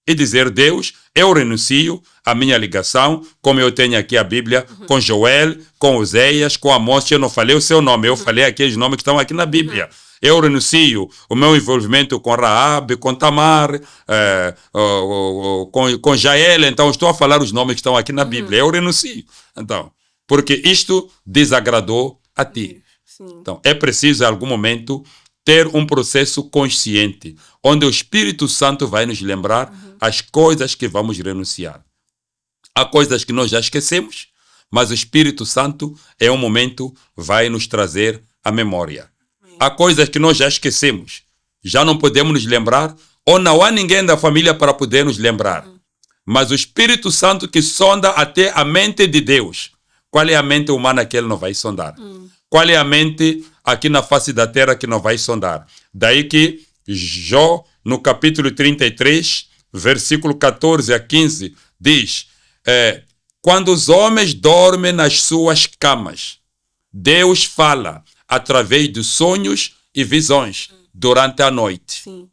e dizer, Deus, eu renuncio à minha ligação, como eu tenho aqui a Bíblia, com Joel, com Oséias, com Amós. Eu não falei o seu nome, eu falei aqueles nomes que estão aqui na Bíblia. Eu renuncio o meu envolvimento com Raabe, com Tamar, com Jael. Então, estou a falar os nomes que estão aqui na Bíblia. Eu renuncio. Então, porque isto desagradou a ti. Sim. Então, é preciso, em algum momento, ter um processo consciente, onde o Espírito Santo vai nos lembrar as coisas que vamos renunciar. Há coisas que nós já esquecemos, mas o Espírito Santo, em um momento, vai nos trazer a memória. Há coisas que nós já esquecemos, já não podemos nos lembrar, ou não há ninguém da família para poder nos lembrar. Mas o Espírito Santo que sonda até a mente de Deus. Qual é a mente humana que ele não vai sondar? Qual é a mente aqui na face da terra que não vai sondar? Daí que Jó, no capítulo 33, versículo 14 a 15, diz, quando os homens dormem nas suas camas, Deus fala através de sonhos e visões durante a noite. Sim.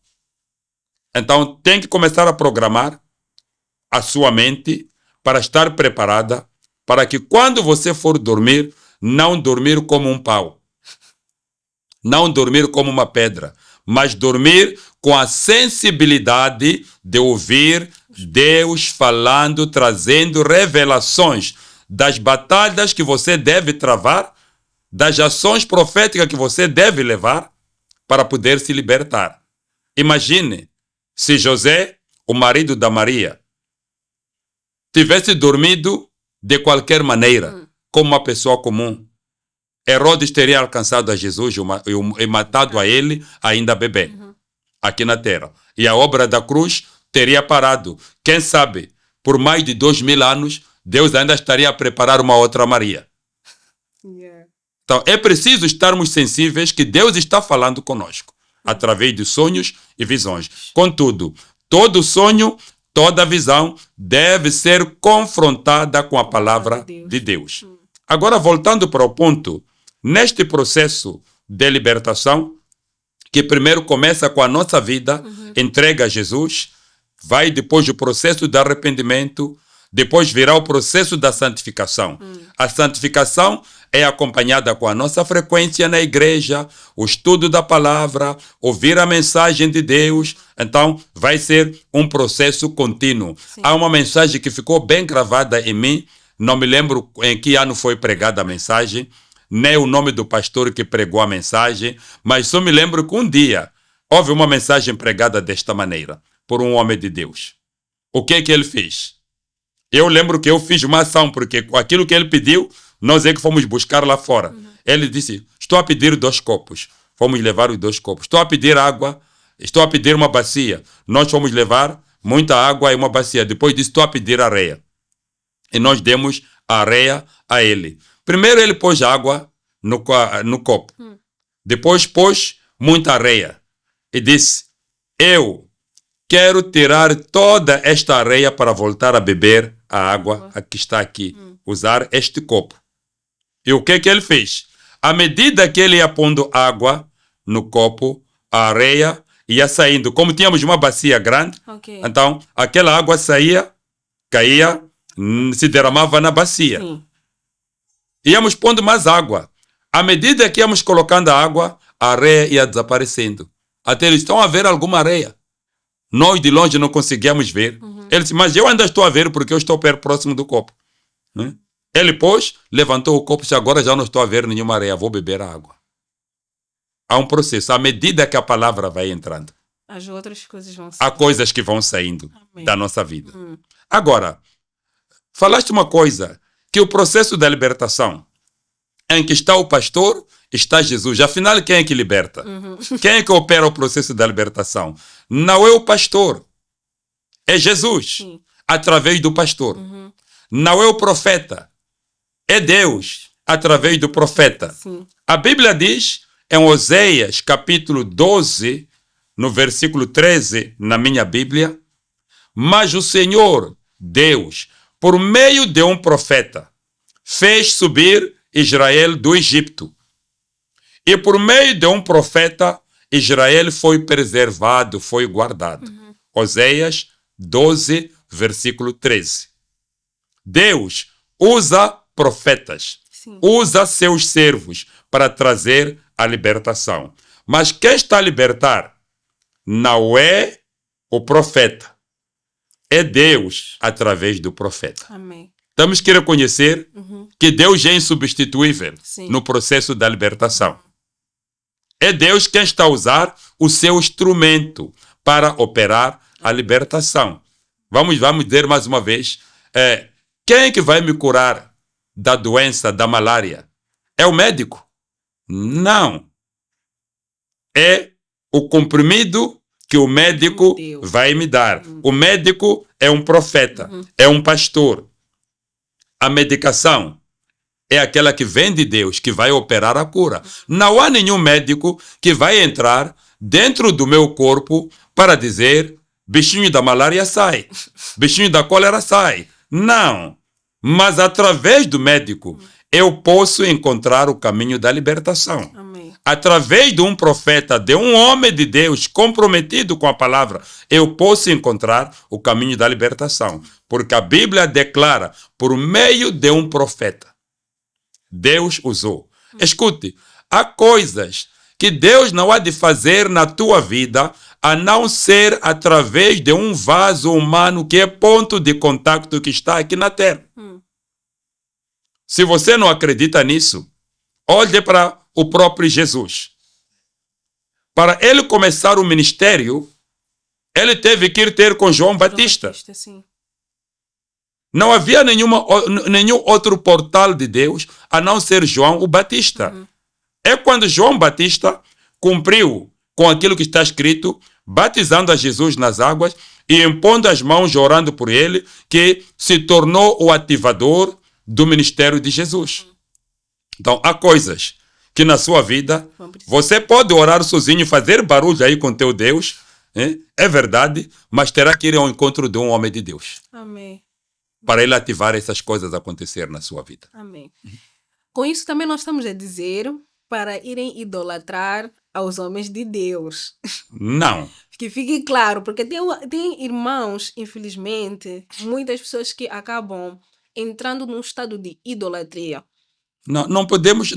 Então, tem que começar a programar a sua mente para estar preparada para que quando você for dormir, não dormir como um pau, não dormir como uma pedra, mas dormir com a sensibilidade de ouvir Deus falando, trazendo revelações das batalhas que você deve travar, das ações proféticas que você deve levar para poder se libertar. Imagine se José, o marido da Maria, tivesse dormido de qualquer maneira, como uma pessoa comum. Herodes teria alcançado a Jesus e matado a ele ainda bebê, aqui na terra. E a obra da cruz teria parado. Quem sabe, por mais de 2000 anos, Deus ainda estaria a preparar uma outra Maria. Yeah. Então, é preciso estarmos sensíveis que Deus está falando conosco, através de sonhos e visões. Contudo, todo sonho, toda visão deve ser confrontada com a palavra de Deus. Agora, voltando para o ponto, neste processo de libertação, que primeiro começa com a nossa vida, entrega a Jesus, vai depois do processo de arrependimento, depois virá o processo da santificação. A santificação é acompanhada com a nossa frequência na igreja, o estudo da palavra, ouvir a mensagem de Deus. Então, vai ser um processo contínuo. Sim. Há uma mensagem que ficou bem gravada em mim, não me lembro em que ano foi pregada a mensagem, nem o nome do pastor que pregou a mensagem, mas só me lembro que um dia houve uma mensagem pregada desta maneira. por um homem de Deus. O que ele fez? Eu lembro que eu fiz uma ação, porque aquilo que ele pediu, nós é que fomos buscar lá fora. Ele disse, estou a pedir 2 copos. Fomos levar os 2 copos. Estou a pedir água, estou a pedir uma bacia. Nós fomos levar muita água e uma bacia. Depois disso, estou a pedir areia. E nós demos a areia a ele. Primeiro ele pôs água no copo. Depois pôs muita areia. E disse, eu quero tirar toda esta areia para voltar a beber a água que está aqui. Usar este copo. E o que ele fez? À medida que ele ia pondo água no copo, a areia ia saindo. Como tínhamos uma bacia grande, então aquela água saía, caía, se derramava na bacia. Sim. Íamos pondo mais água. À medida que íamos colocando a água, a areia ia desaparecendo. Até eles estão a ver alguma areia. Nós de longe não conseguíamos ver. Ele disse, mas eu ainda estou a ver porque eu estou próximo do copo. Ele, pois, levantou o copo e disse, agora já não estou a ver nenhuma areia, vou beber a água. Há um processo. À medida que a palavra vai entrando, as outras coisas vão há coisas que vão saindo Amém. Da nossa vida. Agora, falaste uma coisa, que o processo da libertação, em que está o pastor, está Jesus. Afinal, quem é que liberta? Quem é que opera o processo da libertação? Não é o pastor, é Jesus, Sim. através do pastor. Não é o profeta, é Deus, através do profeta. Sim. A Bíblia diz, em Oséias, capítulo 12, no versículo 13, na minha Bíblia, mas o Senhor, Deus, por meio de um profeta, fez subir Israel do Egito. E por meio de um profeta, Israel foi preservado, foi guardado. Oséias 12, versículo 13. Deus usa profetas, Sim. usa seus servos para trazer a libertação. Mas quem está a libertar não é o profeta, é Deus através do profeta. Amém. Temos que reconhecer que Deus é insubstituível Sim. no processo da libertação. É Deus quem está a usar o seu instrumento para operar a libertação. Vamos dizer mais uma vez, quem é que vai me curar da doença, da malária? É o médico? Não. É o comprimido que o médico vai me dar. O médico é um profeta, é um pastor. A medicação é aquela que vem de Deus, que vai operar a cura. Não há nenhum médico que vai entrar dentro do meu corpo para dizer, bichinho da malária sai, bichinho da cólera sai. Não. Mas através do médico, eu posso encontrar o caminho da libertação. Amém. Através de um profeta, de um homem de Deus comprometido com a palavra, eu posso encontrar o caminho da libertação. Porque a Bíblia declara, por meio de um profeta, Deus usou. Escute, há coisas que Deus não há de fazer na tua vida a não ser através de um vaso humano que é ponto de contato que está aqui na terra. Se você não acredita nisso, olhe para o próprio Jesus. Para ele começar o ministério, ele teve que ir ter com João Batista. Sim. Não havia nenhum outro portal de Deus a não ser João o Batista. É quando João Batista cumpriu com aquilo que está escrito, batizando a Jesus nas águas e impondo as mãos, orando por ele, que se tornou o ativador do ministério de Jesus. Então, há coisas que na sua vida você pode orar sozinho, fazer barulho aí com teu Deus, é verdade, mas terá que ir ao encontro de um homem de Deus. Amém. Para ele ativar essas coisas a acontecer na sua vida. Amém. Com isso também nós estamos a dizer para irem idolatrar aos homens de Deus. Não. Que fique claro, porque tem irmãos, infelizmente, muitas pessoas que acabam entrando num estado de idolatria. Não podemos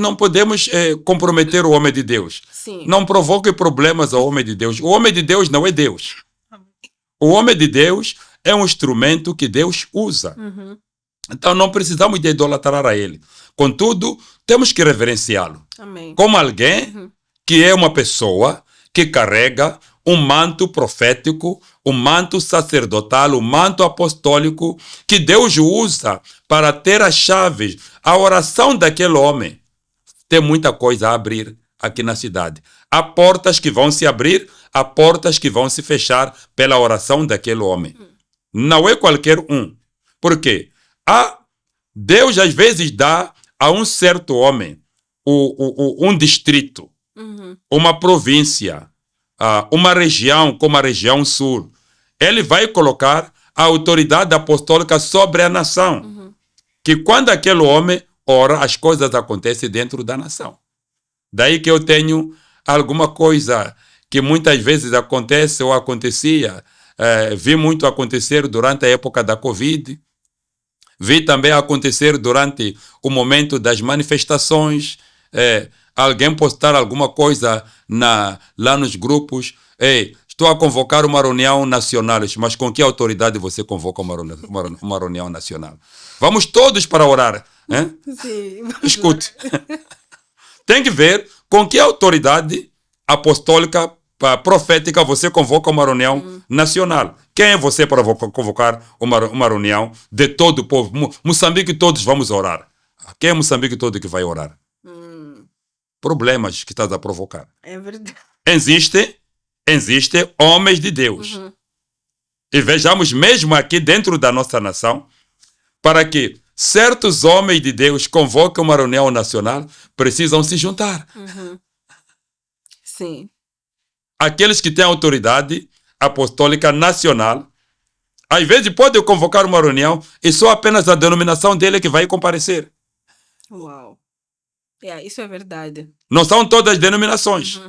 comprometer o homem de Deus. Sim. Não provoque problemas ao homem de Deus. O homem de Deus não é Deus. O homem de Deus é um instrumento que Deus usa. Então não precisamos de idolatrar a ele. Contudo, temos que reverenciá-lo. Amém. Como alguém que é uma pessoa que carrega um manto profético, um manto sacerdotal, um manto apostólico que Deus usa para ter as chaves. A oração daquele homem tem muita coisa a abrir aqui na cidade. Há portas que vão se abrir, há portas que vão se fechar pela oração daquele homem. Não é qualquer um. Por quê? Deus às vezes dá a um certo homem um distrito, uma província, uma região como a região sul. Ele vai colocar a autoridade apostólica sobre a nação. Que quando aquele homem ora, as coisas acontecem dentro da nação. Daí que eu tenho alguma coisa que muitas vezes acontece ou acontecia. Vi muito acontecer durante a época da Covid. Vi também acontecer durante o momento das manifestações. Alguém postar alguma coisa lá nos grupos. Estou a convocar uma reunião nacional. Mas com que autoridade você convoca uma reunião nacional? Vamos todos para orar. Sim, Escute. Tem que ver com que autoridade apostólica, profética, você convoca uma reunião nacional. Quem é você para convocar uma reunião de todo o povo? Moçambique todos vamos orar. Quem é Moçambique todo que vai orar? Problemas que estás a provocar. É verdade. Existem homens de Deus. E vejamos mesmo aqui dentro da nossa nação, para que certos homens de Deus convoquem uma reunião nacional, precisam se juntar. Sim. Aqueles que têm autoridade apostólica nacional, às vezes podem convocar uma reunião e só apenas a denominação dele que vai comparecer. Uau. Isso é verdade. Não são todas as denominações.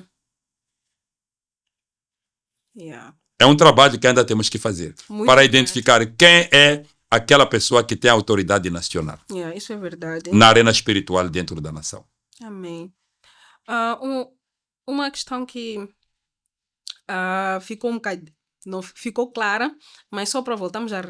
É um trabalho que ainda temos que fazer para identificar quem é aquela pessoa que tem autoridade nacional. Isso é verdade. Na arena espiritual dentro da nação. Amém. Uma questão que ficou um bocado, não ficou clara, mas só para voltarmos a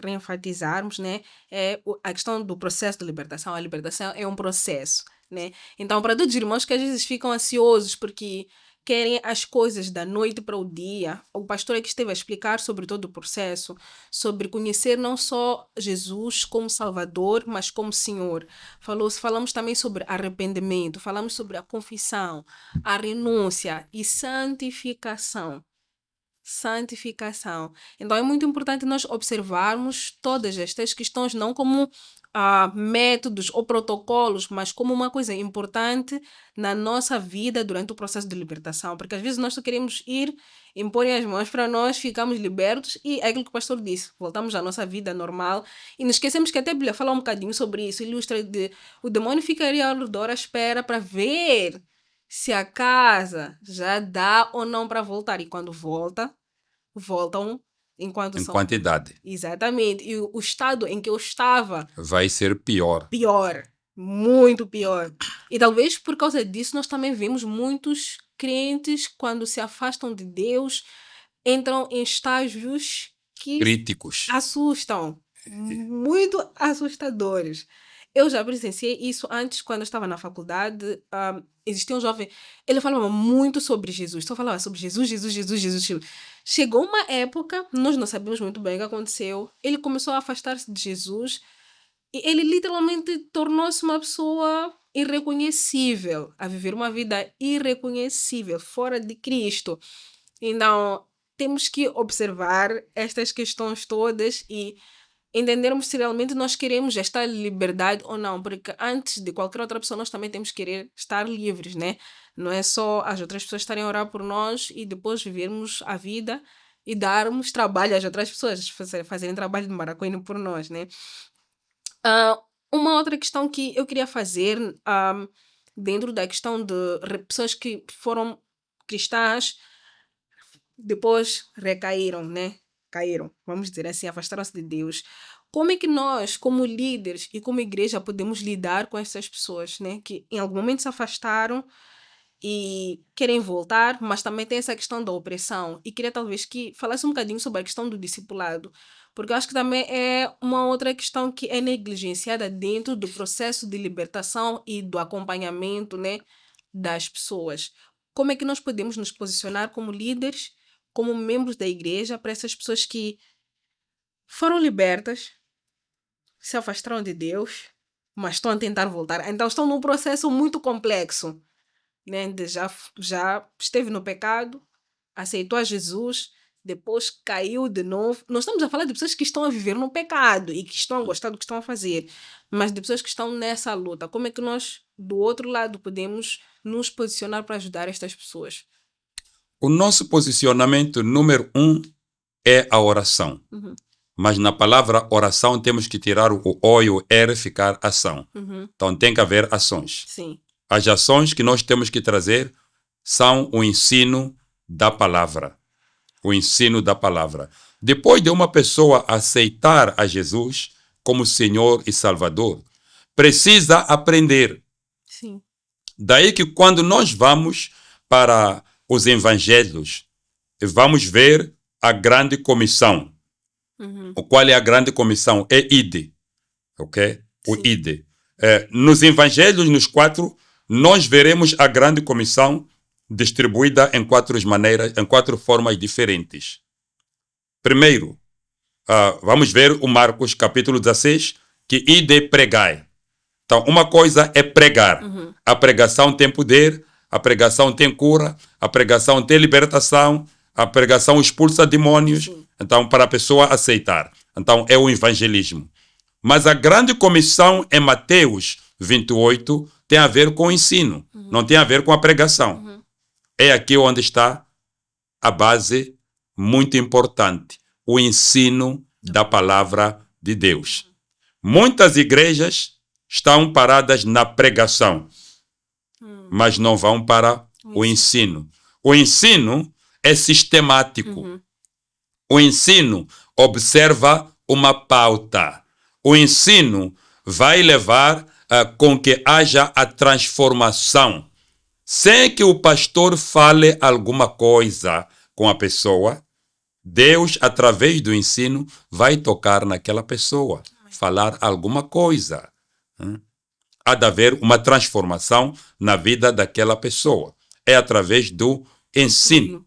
reenfatizarmos, né, é a questão do processo de libertação. A libertação é um processo, né? Então, para todos os irmãos que às vezes ficam ansiosos porque querem as coisas da noite para o dia, o pastor é que esteve a explicar sobre todo o processo, sobre conhecer não só Jesus como Salvador, mas como Senhor. Falamos também sobre arrependimento, falamos sobre a confissão, a renúncia e santificação. Então é muito importante nós observarmos todas estas questões não como métodos ou protocolos, mas como uma coisa importante na nossa vida durante o processo de libertação, porque às vezes nós só queremos ir, impor as mãos para nós, ficamos libertos e é aquilo que o pastor disse, voltamos à nossa vida normal e não esquecemos que até a Bíblia fala um bocadinho sobre isso, ilustra o demônio ficaria ao redor à espera para ver se a casa já dá ou não para voltar. E quando voltam enquanto em são... quantidade. Exatamente. E o estado em que eu estava... vai ser pior. Pior. Muito pior. E talvez por causa disso nós também vemos muitos crentes, quando se afastam de Deus, entram em estágios que... críticos. assustam. Muito assustadores. Eu já presenciei isso antes, quando eu estava na faculdade. Existia um jovem, ele falava muito sobre Jesus. Só falava sobre Jesus. Chegou uma época, nós não sabemos muito bem o que aconteceu. Ele começou a afastar-se de Jesus e ele literalmente tornou-se uma pessoa irreconhecível, a viver uma vida irreconhecível, fora de Cristo. Então, temos que observar estas questões todas e entendermos se realmente nós queremos esta liberdade ou não, porque antes de qualquer outra pessoa nós também temos que querer estar livres, né? Não é só as outras pessoas estarem a orar por nós e depois vivermos a vida e darmos trabalho às outras pessoas, fazerem trabalho de maracuíno por nós, né? Uma outra questão que eu queria fazer dentro da questão de pessoas que foram cristãs, depois recaíram, né? Caíram, vamos dizer assim, afastaram-se de Deus. Como é que nós, como líderes e como igreja, podemos lidar com essas pessoas, né? Que em algum momento se afastaram e querem voltar, mas também tem essa questão da opressão. E queria talvez que falasse um bocadinho sobre a questão do discipulado, porque eu acho que também é uma outra questão que é negligenciada dentro do processo de libertação e do acompanhamento, né, das pessoas. como é que nós podemos nos posicionar como líderes, como membros da igreja, para essas pessoas que foram libertas, se afastaram de Deus, mas estão a tentar voltar. Então estão num processo muito complexo, né? Já esteve no pecado, aceitou a Jesus, depois caiu de novo. Nós estamos a falar de pessoas que estão a viver no pecado e que estão a gostar do que estão a fazer, mas de pessoas que estão nessa luta. Como é que nós, do outro lado, podemos nos posicionar para ajudar estas pessoas? O nosso posicionamento número 1 é a oração. Mas na palavra oração temos que tirar o O e o R, ficar ação. Então tem que haver ações. Sim. As ações que nós temos que trazer são o ensino da palavra. O ensino da palavra. Depois de uma pessoa aceitar a Jesus como Senhor e Salvador, precisa aprender. Sim. Daí que quando nós vamos para os evangelhos, vamos ver a grande comissão. Qual é a grande comissão? É ide. Ok? O Sim. ide. Nos evangelhos, nos 4, nós veremos a grande comissão distribuída em 4 maneiras, em 4 formas diferentes. Primeiro, vamos ver o Marcos capítulo 16, que ide pregai. Então, uma coisa é pregar. A pregação tem poder, a pregação tem cura, a pregação tem libertação, a pregação expulsa demônios. Sim. Então, para a pessoa aceitar. Então, é o evangelismo. Mas a grande comissão em Mateus 28 tem a ver com o ensino, não tem a ver com a pregação. É aqui onde está a base muito importante, o ensino da palavra de Deus. Muitas igrejas estão paradas na pregação, mas não vão para o ensino. O ensino é sistemático. O ensino observa uma pauta. O ensino vai levar com que haja a transformação. Sem que o pastor fale alguma coisa com a pessoa, Deus, através do ensino, vai tocar naquela pessoa, falar alguma coisa. Há de haver uma transformação na vida daquela pessoa. É através do ensino.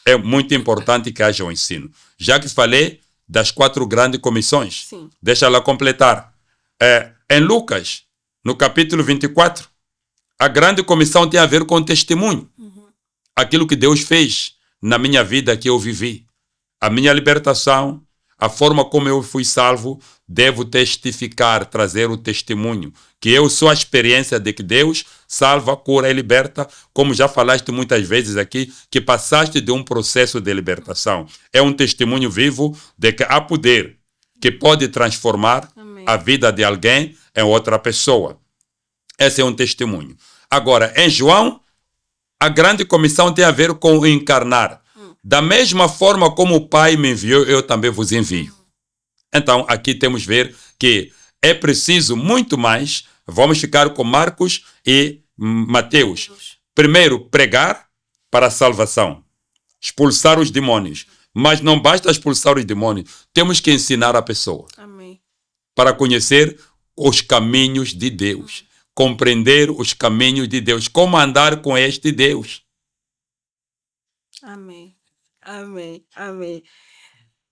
É muito importante que haja um ensino. Já que falei das 4 grandes comissões, Sim. deixa ela completar. Em Lucas, no capítulo 24, a grande comissão tem a ver com testemunho. Aquilo que Deus fez na minha vida que eu vivi. A minha libertação, a forma como eu fui salvo, devo testificar, trazer o testemunho. Que eu sou a experiência de que Deus salva, cura e liberta, como já falaste muitas vezes aqui, que passaste de um processo de libertação. É um testemunho vivo de que há poder que pode transformar a vida de alguém em outra pessoa. Esse é um testemunho. Agora, em João, a grande comissão tem a ver com o encarnar. Da mesma forma como o Pai me enviou, eu também vos envio. Então, aqui temos ver que é preciso muito mais. Vamos ficar com Marcos e Mateus. Primeiro, pregar para a salvação. Expulsar os demônios. Mas não basta expulsar os demônios. Temos que ensinar a pessoa. Amém. Para conhecer os caminhos de Deus. Compreender os caminhos de Deus. Como andar com este Deus. Amém. Amém. Amém.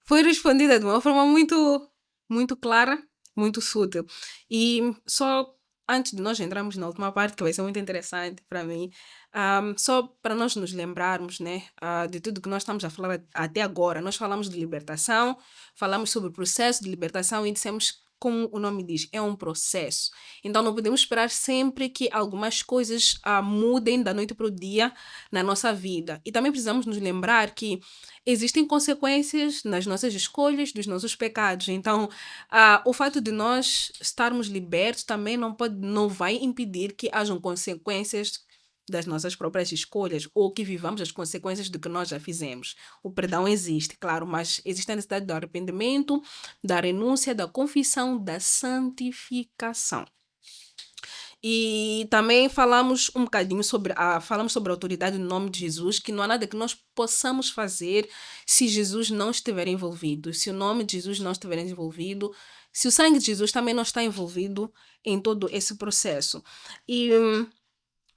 Foi respondida de uma forma muito, muito clara, muito sutil. E só antes de nós entrarmos na última parte, que vai ser muito interessante para mim, só para nós nos lembrarmos, né, de tudo que nós estamos a falar até agora. Nós falamos de libertação, falamos sobre o processo de libertação e dissemos, como o nome diz, é um processo. Então não podemos esperar sempre que algumas coisas mudem da noite para o dia na nossa vida. E também precisamos nos lembrar que existem consequências nas nossas escolhas, dos nossos pecados. Então, o fato de nós estarmos libertos também não vai impedir que hajam consequências das nossas próprias escolhas ou que vivamos as consequências do que nós já fizemos. O perdão existe, claro, mas existe a necessidade do arrependimento, da renúncia, da confissão, da santificação. E também falamos um bocadinho sobre falamos sobre a autoridade no nome de Jesus, que não há nada que nós possamos fazer se Jesus não estiver envolvido, se o nome de Jesus não estiver envolvido, se o sangue de Jesus também não está envolvido em todo esse processo. E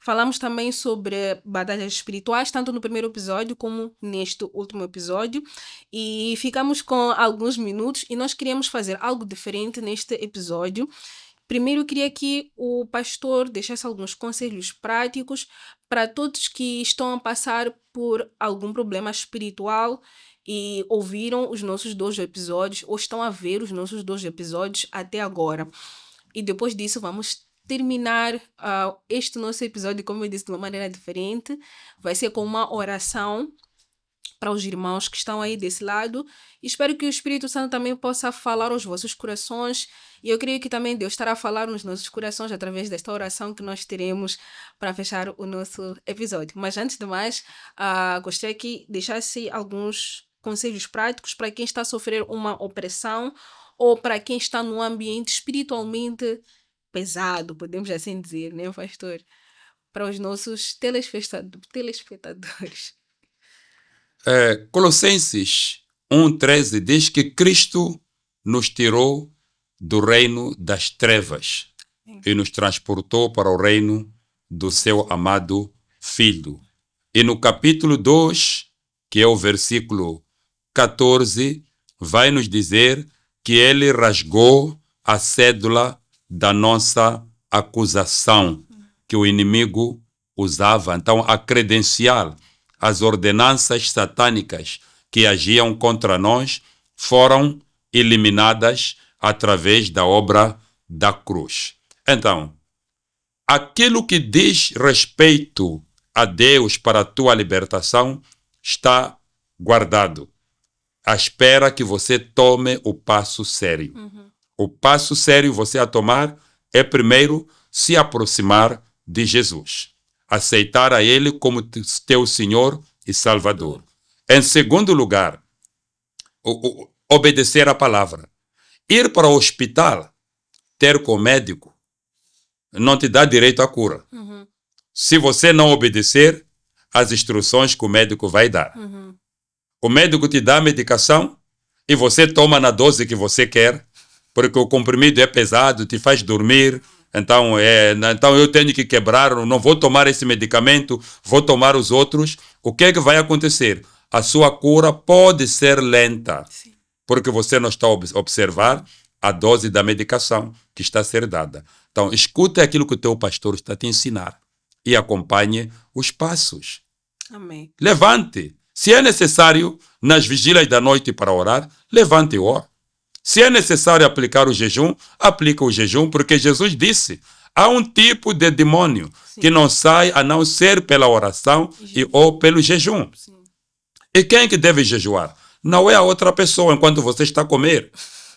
Falamos também sobre batalhas espirituais, tanto no primeiro episódio como neste último episódio. E ficamos com alguns minutos e nós queríamos fazer algo diferente neste episódio. Primeiro, eu queria que o pastor deixasse alguns conselhos práticos para todos que estão a passar por algum problema espiritual e ouviram os nossos 2 episódios ou estão a ver os nossos 2 episódios até agora. E depois disso, vamos terminar este nosso episódio, como eu disse, de uma maneira diferente. Vai ser com uma oração para os irmãos que estão aí desse lado. Espero que o Espírito Santo também possa falar aos vossos corações. E eu creio que também Deus estará a falar nos nossos corações através desta oração que nós teremos para fechar o nosso episódio. Mas antes de mais, gostaria que deixasse alguns conselhos práticos para quem está a sofrer uma opressão ou para quem está num ambiente espiritualmente pesado, podemos assim dizer, né, pastor? Para os nossos telespectadores. Colossenses 1,13 diz que Cristo nos tirou do reino das trevas e nos transportou para o reino do seu amado Filho. E no capítulo 2, que é o versículo 14, vai nos dizer que ele rasgou a cédula da nossa acusação que o inimigo usava. Então, a credencial, as ordenanças satânicas que agiam contra nós foram eliminadas através da obra da cruz. Então, aquilo que diz respeito a Deus para a tua libertação está guardado, à espera que você tome o passo sério. O passo sério você a tomar é primeiro se aproximar de Jesus, aceitar a Ele como teu Senhor e Salvador. Em segundo lugar, obedecer a palavra. Ir para o hospital, ter com o médico, não te dá direito à cura. Se você não obedecer às instruções que o médico vai dar. O médico te dá a medicação e você toma na dose que você quer, porque o comprimido é pesado, te faz dormir. Então eu tenho que quebrar, não vou tomar esse medicamento, vou tomar os outros. O que é que vai acontecer? A sua cura pode ser lenta, porque você não está a observar a dose da medicação que está a ser dada. Então, escute aquilo que o teu pastor está a te ensinar e acompanhe os passos. Amém. Levante. Se é necessário, nas vigílias da noite para orar, levante e ore. Se é necessário aplicar o jejum, aplica o jejum, porque Jesus disse, há um tipo de demônio que não sai a não ser pela oração ou pelo jejum. E quem é que deve jejuar? Não é a outra pessoa enquanto você está a comer.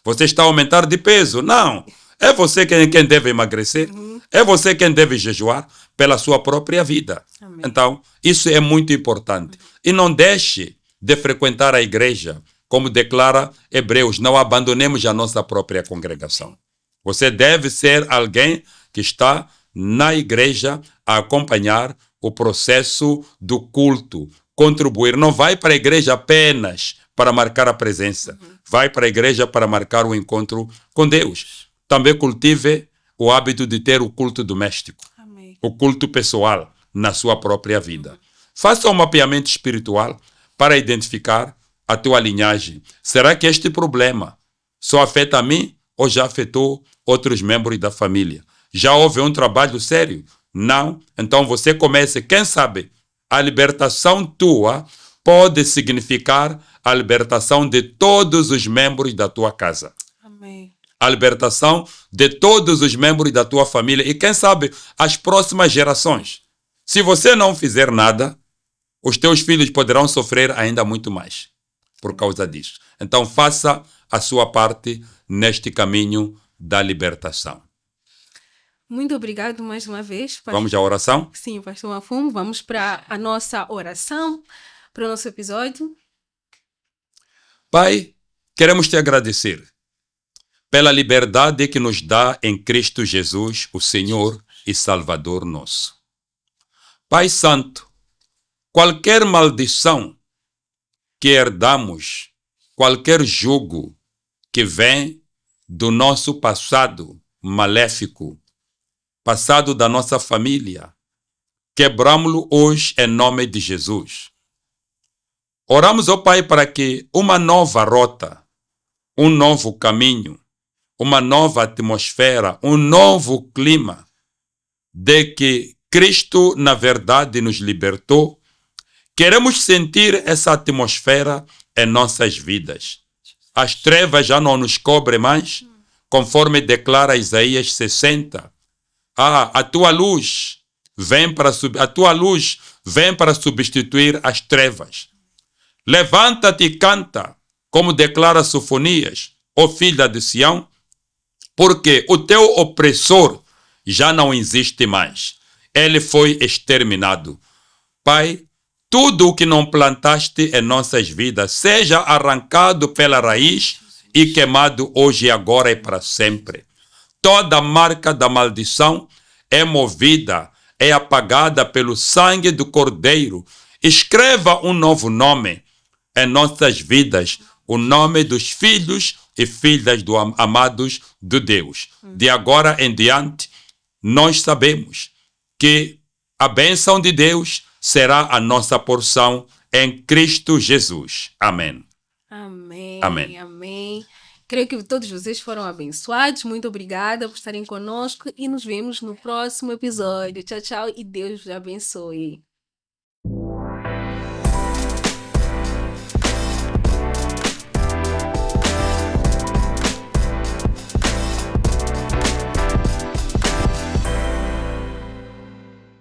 Você está a aumentar de peso. Não. É você quem deve emagrecer. É você quem deve jejuar pela sua própria vida. Amém. Então, isso é muito importante. E não deixe de frequentar a igreja. Como declara Hebreus, não abandonemos a nossa própria congregação. Você deve ser alguém que está na igreja a acompanhar o processo do culto, contribuir. Não vai para a igreja apenas para marcar a presença. Vai para a igreja para marcar o encontro com Deus. Também cultive o hábito de ter o culto doméstico. Amém. O culto pessoal na sua própria vida. Faça um mapeamento espiritual para identificar a tua linhagem. Será que este problema só afeta a mim ou já afetou outros membros da família? Já houve um trabalho sério? Não? Então você comece, quem sabe, a libertação tua pode significar a libertação de todos os membros da tua casa. Amém. A libertação de todos os membros da tua família e, quem sabe, as próximas gerações. Se você não fizer nada, os teus filhos poderão sofrer ainda muito mais por causa disso. Então, faça a sua parte neste caminho da libertação. Muito obrigado mais uma vez. Pastor. Vamos à oração? Sim, pastor Mafumo. Vamos para a nossa oração, para o nosso episódio. Pai, queremos te agradecer pela liberdade que nos dá em Cristo Jesus, o Senhor e Salvador nosso. Pai Santo, qualquer maldição que herdamos, qualquer jugo que vem do nosso passado maléfico, passado da nossa família, quebramos-lo hoje em nome de Jesus. Oramos, ó Pai, para que uma nova rota, um novo caminho, uma nova atmosfera, um novo clima, de que Cristo, na verdade, nos libertou. Queremos sentir essa atmosfera em nossas vidas. As trevas já não nos cobrem mais, conforme declara Isaías 60. A tua luz vem para substituir as trevas. Levanta-te e canta, como declara Sofonias, ó filha de Sião, porque o teu opressor já não existe mais. Ele foi exterminado. Pai, tudo o que não plantaste em nossas vidas seja arrancado pela raiz e queimado hoje, agora e para sempre. Toda marca da maldição é movida, é apagada pelo sangue do Cordeiro. Escreva um novo nome em nossas vidas, o nome dos filhos e filhas amados de Deus. De agora em diante, nós sabemos que a bênção de Deus será a nossa porção em Cristo Jesus. Amém. Amém. Amém. Amém. Creio que todos vocês foram abençoados. Muito obrigada por estarem conosco e nos vemos no próximo episódio. Tchau, tchau e Deus vos abençoe.